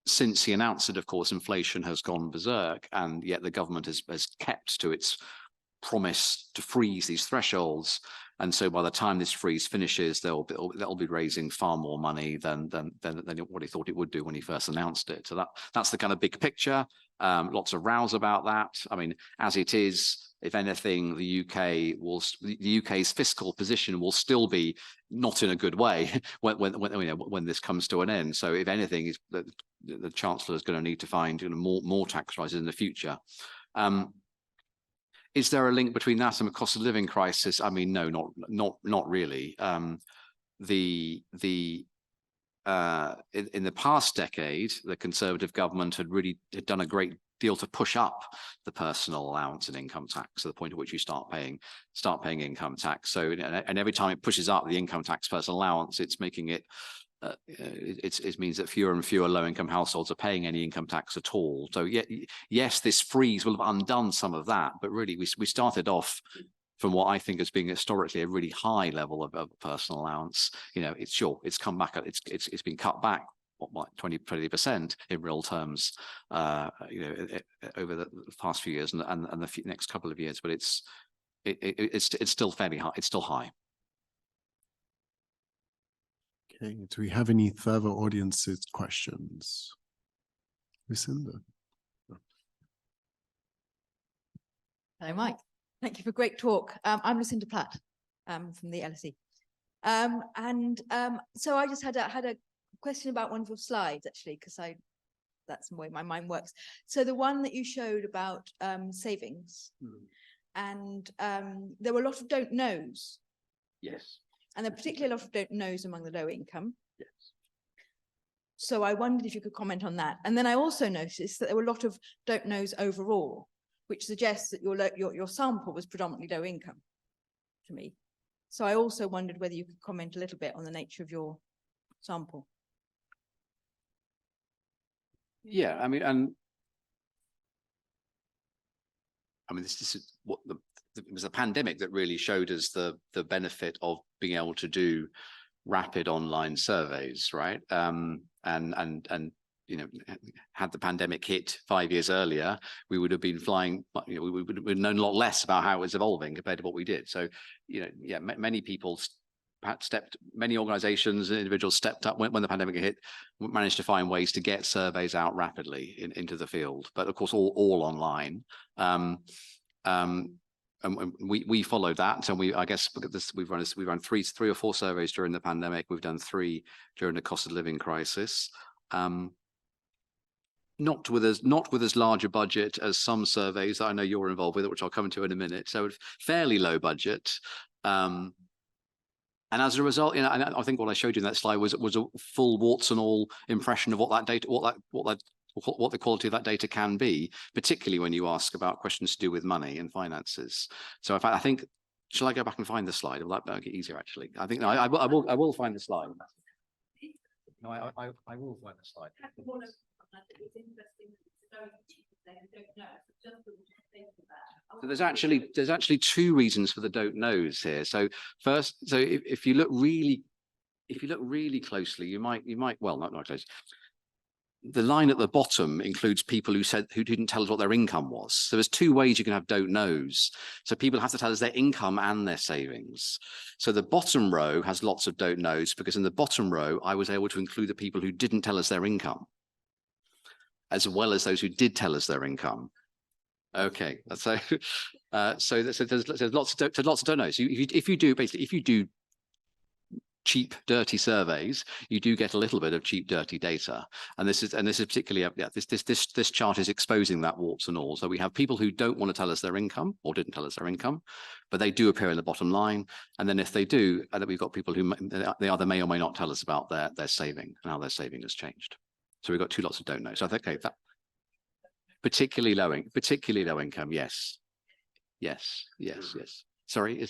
Since he announced it, of course, inflation has gone berserk, and yet the government has kept to its promise to freeze these thresholds. And so by the time this freeze finishes, they'll be raising far more money than what he thought it would do when he first announced it. So that's the kind of big picture. Lots of rows about that. I mean, as it is, if anything, the UK's fiscal position will still be not in a good way when this comes to an end. So if anything, the Chancellor is going to need to find more tax rises in the future. Is there a link between that and the cost of living crisis? I mean, no, not really. In the past decade, the Conservative government had done a great deal to push up the personal allowance and income tax to the point at which you start paying income tax. So, and every time it pushes up the income tax personal allowance, it's making it. It means that fewer and fewer low-income households are paying any income tax at all. So yes, this freeze will have undone some of that, but really we started off from what I think as being historically a really high level of personal allowance. You know, it's come back. It's been cut back what 20% in real terms. Over the past few years and the next couple of years, but it's still fairly high. It's still high. Okay, do we have any further audiences questions? Lucinda. Hello, Mike. Thank you for a great talk. I'm Lucinda Platt from the LSE. So I just had a question about one of your slides, actually, because that's the way my mind works. So the one that you showed about savings, and there were a lot of don't knows. Yes. And there are particularly a lot of don't knows among the low income. Yes. So I wondered if you could comment on that. And then I also noticed that there were a lot of don't knows overall, which suggests that your sample was predominantly low income to me. So I also wondered whether you could comment a little bit on the nature of your sample. Yeah, I mean, this is what it was a pandemic that really showed us the benefit of being able to do rapid online surveys, right? And you know, had the pandemic hit 5 years earlier, we would have been flying. You know, we would have known a lot less about how it was evolving compared to what we did. So, you know, yeah, many people many organizations and individuals stepped up when the pandemic hit, managed to find ways to get surveys out rapidly into the field, but of course all online. And we followed that, and I guess we've run three or four surveys during the pandemic. We've done 3 during the cost of living crisis. Not with as large a budget as some surveys that I know you're involved with, which I'll come to in a minute. So fairly low budget. And as a result, you know, and I think what I showed you in that slide was a full warts and all impression of what that data, what the quality of that data can be, particularly when you ask about questions to do with money and finances. So in fact, I think, shall I go back and find the slide? Will that make it easier? Actually, I think no, I will find the slide. No, I will find the slide. So there's actually 2 reasons for the don't knows here. So first, if you look really closely, you might well not close. The line at the bottom includes people who didn't tell us what their income was. So there's 2 ways you can have don't knows. So people have to tell us their income and their savings. So the bottom row has lots of don't knows because in the bottom row, I was able to include the people who didn't tell us their income, as well as those who did tell us their income. Okay, so there's lots of don't knows. If you do cheap, dirty surveys, you do get a little bit of cheap, dirty data. And this is particularly, this chart is exposing that warts and all. So we have people who don't want to tell us their income or didn't tell us their income, but they do appear in the bottom line. And then if they do, and then we've got people who they either may or may not tell us about their saving and how their saving has changed. So we've got 2 lots of don't know. So I think, okay, that particularly low income, yes. Sorry,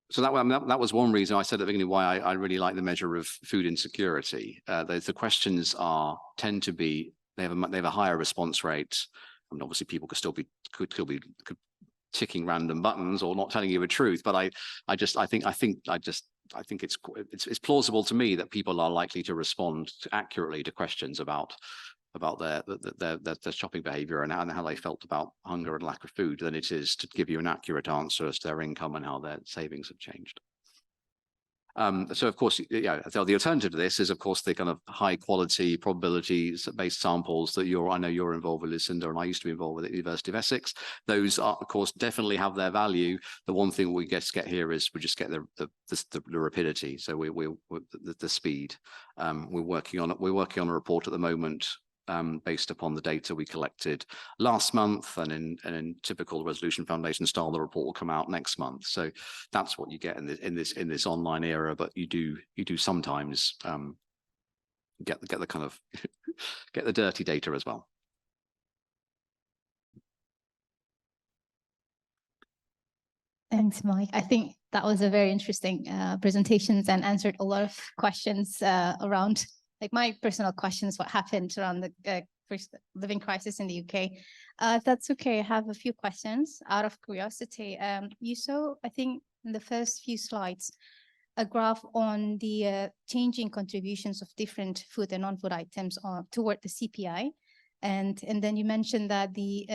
so that was one reason I said at the beginning why I really like the measure of food insecurity. The questions tend to be they have a higher response rate. I mean, obviously people could still be ticking random buttons or not telling you the truth, but I think it's plausible to me that people are likely to respond accurately to questions about their shopping behavior and how they felt about hunger and lack of food than it is to give you an accurate answer as to their income and how their savings have changed. So of course, yeah, so the alternative to this is of course the kind of high quality probability-based samples that I know you're involved with, Lucinda, and I used to be involved with at the University of Essex. Those are, of course, definitely have their value. The one thing we get here is we just get the rapidity. So the speed. We're working on a report at the moment based upon the data we collected last month, and in typical Resolution Foundation style, the report will come out next month. So that's what you get in this online era. But you do sometimes get the kind of get the dirty data as well. Thanks, Mike. I think that was a very interesting presentations and answered a lot of questions around. Like my personal questions, what happened around the first living crisis in the UK. If that's okay, I have a few questions out of curiosity. You saw, I think, in the first few slides, a graph on the changing contributions of different food and non-food items toward the CPI. And then you mentioned that the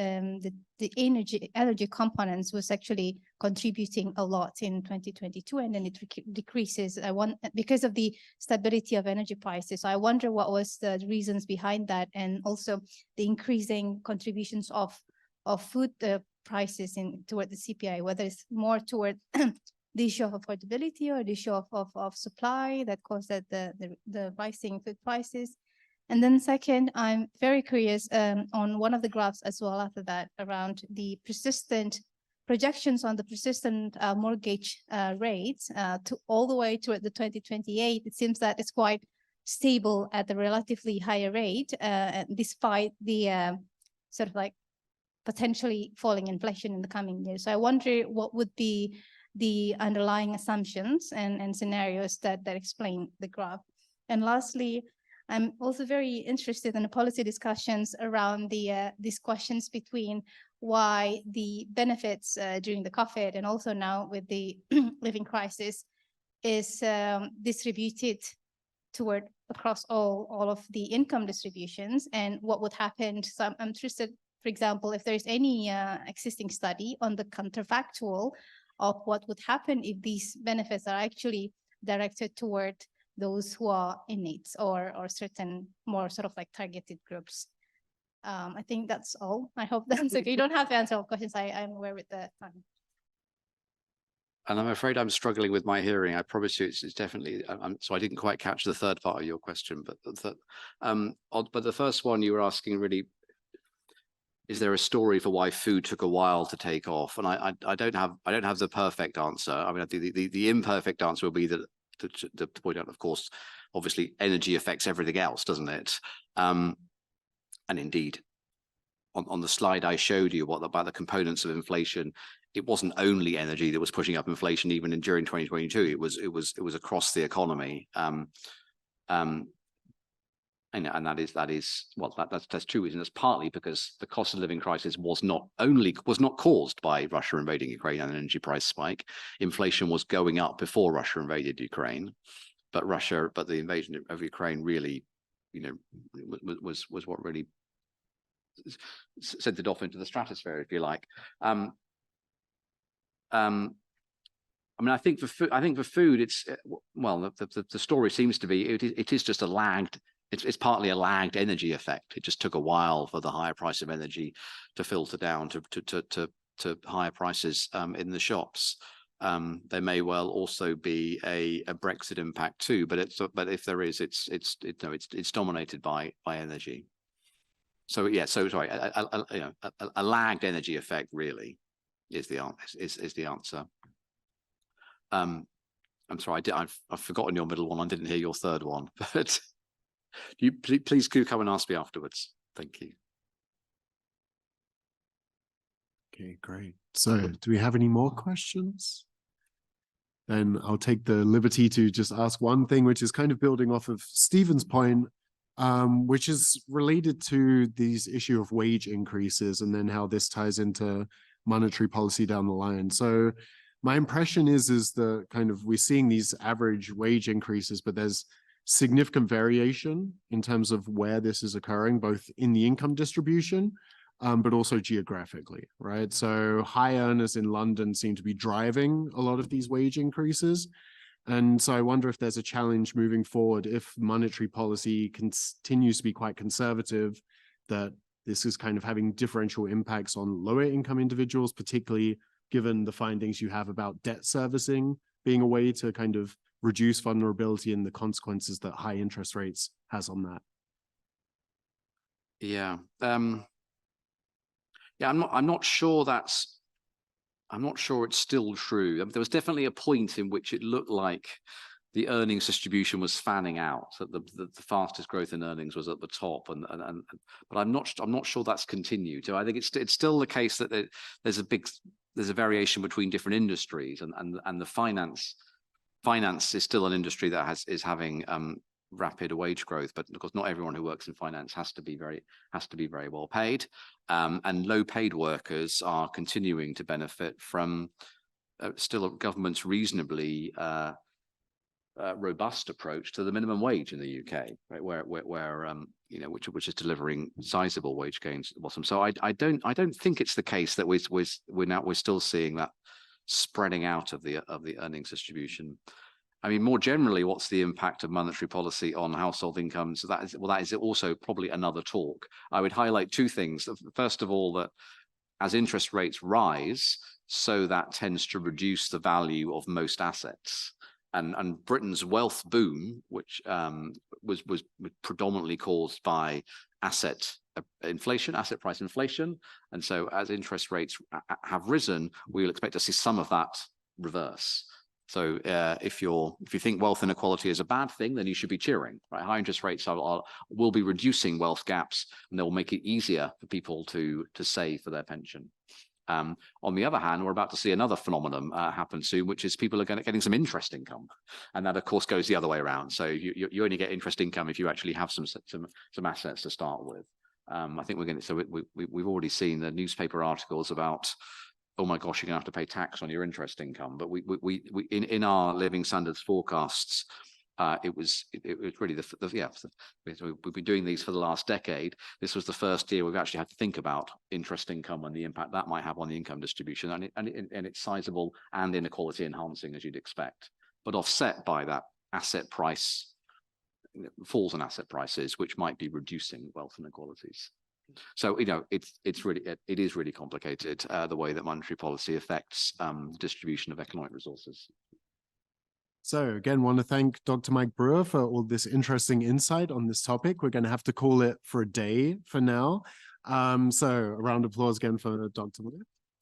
energy components was actually contributing a lot in 2022, and then it decreases because of the stability of energy prices. So I wonder what was the reasons behind that, and also the increasing contributions of food prices toward the CPI, whether it's more toward the issue of affordability or the issue of supply that caused the rising food prices? And then second, I'm very curious on one of the graphs as well after that around the persistent projections on the persistent mortgage rates to all the way to the 2028. It seems that it's quite stable at a relatively higher rate despite the sort of like potentially falling inflation in the coming years. So I wonder what would be the underlying assumptions and scenarios that explain the graph. And lastly, I'm also very interested in the policy discussions around these questions between why the benefits during the COVID and also now with the living crisis is distributed toward across all of the income distributions, and what would happen. So I'm interested, for example, if there's any existing study on the counterfactual of what would happen if these benefits are actually directed toward those who are in need or certain more sort of like targeted groups. I think that's all. I hope that's okay. You don't have to answer all questions. I'm aware with the time. And I'm afraid I'm struggling with my hearing. I promise you, it's definitely. So I didn't quite catch the third part of your question, but the first one you were asking really, is there a story for why food took a while to take off? And I don't have the perfect answer. I mean, I think the imperfect answer will be that to point out, of course, obviously energy affects everything else, doesn't it? And indeed, on the slide I showed you about the components of inflation, it wasn't only energy that was pushing up inflation even during 2022. It was across the economy. And that is well, that's true, and it's partly because the cost of living crisis was not caused by Russia invading Ukraine and an energy price spike. Inflation was going up before Russia invaded Ukraine, but the invasion of Ukraine really, was what really sent it off into the stratosphere, if you like. I mean, I think for food, it's well, the story seems to be it is just a lagged. It's partly a lagged energy effect. It just took a while for the higher price of energy to filter down to higher prices in the shops. There may well also be a Brexit impact too, but if there is, it's dominated by energy. So yeah, sorry, a lagged energy effect really is the answer. I'm sorry, I've forgotten your middle one. I didn't hear your third one, but. You please come and ask me afterwards. Thank you. Okay, great. So do we have any more questions? Then I'll take the liberty to just ask one thing, which is kind of building off of Stephen's point, which is related to these issue of wage increases and then how this ties into monetary policy down the line. So my impression is that kind of we're seeing these average wage increases, but there's significant variation in terms of where this is occurring, both in the income distribution, but also geographically, right? So high earners in London seem to be driving a lot of these wage increases. And so I wonder if there's a challenge moving forward if monetary policy continues to be quite conservative, that this is kind of having differential impacts on lower income individuals, particularly given the findings you have about debt servicing being a way to kind of reduce vulnerability and the consequences that high interest rates has on that. Yeah. Yeah, I'm not sure it's still true. I mean, there was definitely a point in which it looked like the earnings distribution was fanning out, that the fastest growth in earnings was at the top, but I'm not sure that's continued. So I think it's still the case that there's a variation between different industries, and the finance is still an industry that is having rapid wage growth, but of course not everyone who works in finance has to be very well paid, and low paid workers are continuing to benefit from still a government's reasonably robust approach to the minimum wage in the UK, right, where which is delivering sizable wage gains at the bottom. So I don't think it's the case that we're still seeing that spreading out of the earnings distribution. I mean, more generally, what's the impact of monetary policy on household incomes? So that is also probably another talk. I would highlight two things. First of all, that as interest rates rise, so that tends to reduce the value of most assets. And Britain's wealth boom, which was predominantly caused by asset price inflation. And so as interest rates have risen, we'll expect to see some of that reverse. So if you think wealth inequality is a bad thing, then you should be cheering, right? High interest rates will be reducing wealth gaps, and they will make it easier for people to save for their pension. On the other hand, we're about to see another phenomenon happen soon, which is people are getting some interest income, and that of course goes the other way around. So you only get interest income if you actually have some assets to start with. I think we're going to. So we've already seen the newspaper articles about, oh my gosh, you're going to have to pay tax on your interest income. But we in our living standards forecasts, it was really we've been doing these for the last decade. This was the first year we've actually had to think about interest income and the impact that might have on the income distribution, and it's sizable and inequality enhancing, as you'd expect, but offset by that asset price falls in asset prices, which might be reducing wealth inequalities. So it is really complicated, the way that monetary policy affects distribution of economic resources. So again, want to thank Dr. Mike Brewer for all this interesting insight on this topic. We're going to have to call it for a day for now. So a round of applause again for Dr. Brewer.